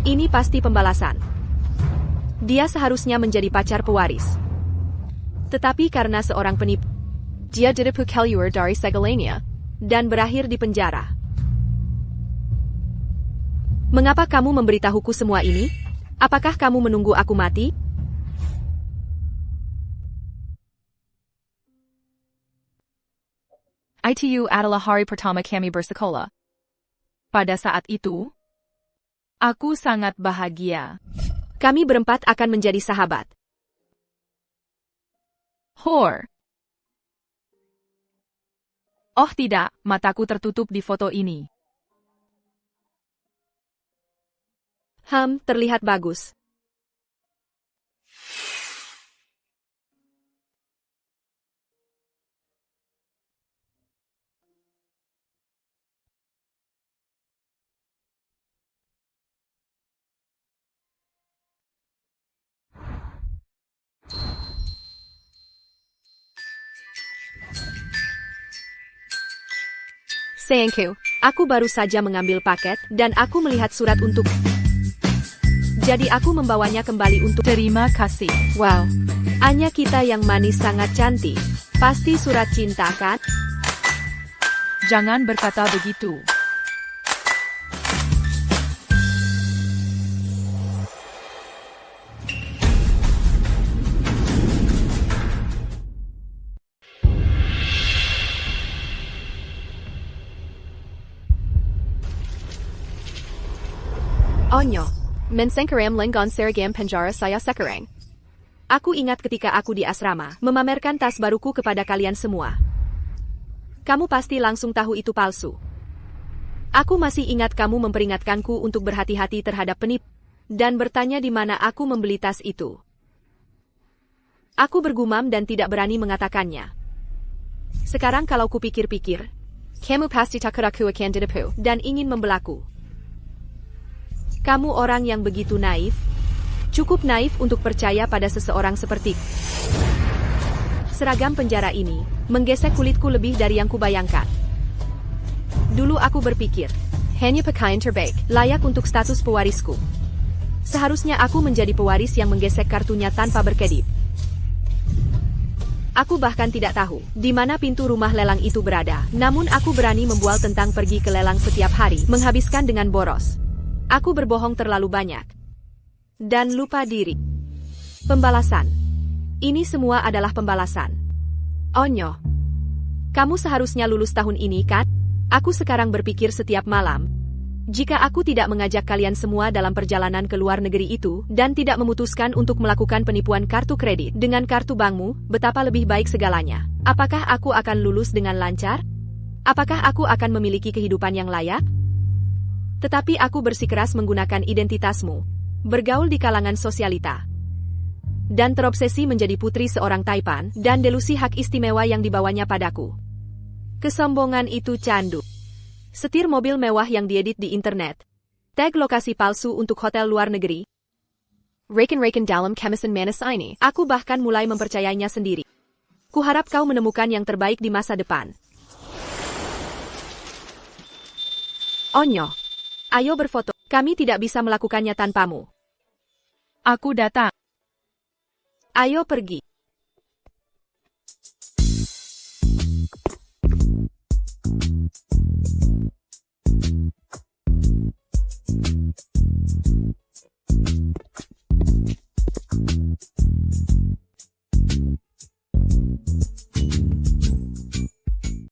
Ini pasti pembalasan. Dia seharusnya menjadi pacar pewaris. Tetapi karena seorang penipu, dia ditipu keluar dari segalanya dan berakhir di penjara. Mengapa kamu memberitahuku semua ini? Apakah kamu menunggu aku mati? Itu adalah hari pertama kami bersekolah. Pada saat itu, aku sangat bahagia. Kami berempat akan menjadi sahabat. Hor. Oh tidak, mataku tertutup di foto ini. Terlihat bagus. Sayangku, aku baru saja mengambil paket dan aku melihat surat untuk. Jadi aku membawanya kembali untuk. Terima kasih. Wow, Anya kita yang manis sangat cantik. Pasti surat cinta kan? Jangan berkata begitu. Onyo, mensengkeram lenggon seragam penjara saya sekarang. Aku ingat ketika aku di asrama, memamerkan tas baruku kepada kalian semua. Kamu pasti langsung tahu itu palsu. Aku masih ingat kamu memperingatkanku untuk berhati-hati terhadap penipu, dan bertanya di mana aku membeli tas itu. Aku bergumam dan tidak berani mengatakannya. Sekarang kalau kupikir-pikir, kamu pasti takut aku akan ditipu, dan ingin membelaku. Kamu orang yang begitu naif, cukup naif untuk percaya pada seseorang seperti. Seragam penjara ini menggesek kulitku lebih dari yang kubayangkan. Dulu aku berpikir, hanya pakaian terbaik, layak untuk status pewarisku. Seharusnya aku menjadi pewaris yang menggesek kartunya tanpa berkedip. Aku bahkan tidak tahu di mana pintu rumah lelang itu berada, namun aku berani membual tentang pergi ke lelang setiap hari, menghabiskan dengan boros. Aku berbohong terlalu banyak. Dan lupa diri. Pembalasan. Ini semua adalah pembalasan. Onyo. Kamu seharusnya lulus tahun ini kan? Aku sekarang berpikir setiap malam. Jika aku tidak mengajak kalian semua dalam perjalanan ke luar negeri itu, dan tidak memutuskan untuk melakukan penipuan kartu kredit dengan kartu bankmu, betapa lebih baik segalanya. Apakah aku akan lulus dengan lancar? Apakah aku akan memiliki kehidupan yang layak? Tetapi aku bersikeras menggunakan identitasmu, bergaul di kalangan sosialita, dan terobsesi menjadi putri seorang taipan, dan delusi hak istimewa yang dibawanya padaku. Kesombongan itu candu. Setir mobil mewah yang diedit di internet. Tag lokasi palsu untuk hotel luar negeri. Reken-reken dalam kemisan manis ini. Aku bahkan mulai mempercayainya sendiri. Kuharap kau menemukan yang terbaik di masa depan. Onyo. Ayo berfoto. Kami tidak bisa melakukannya tanpamu. Aku datang. Ayo pergi.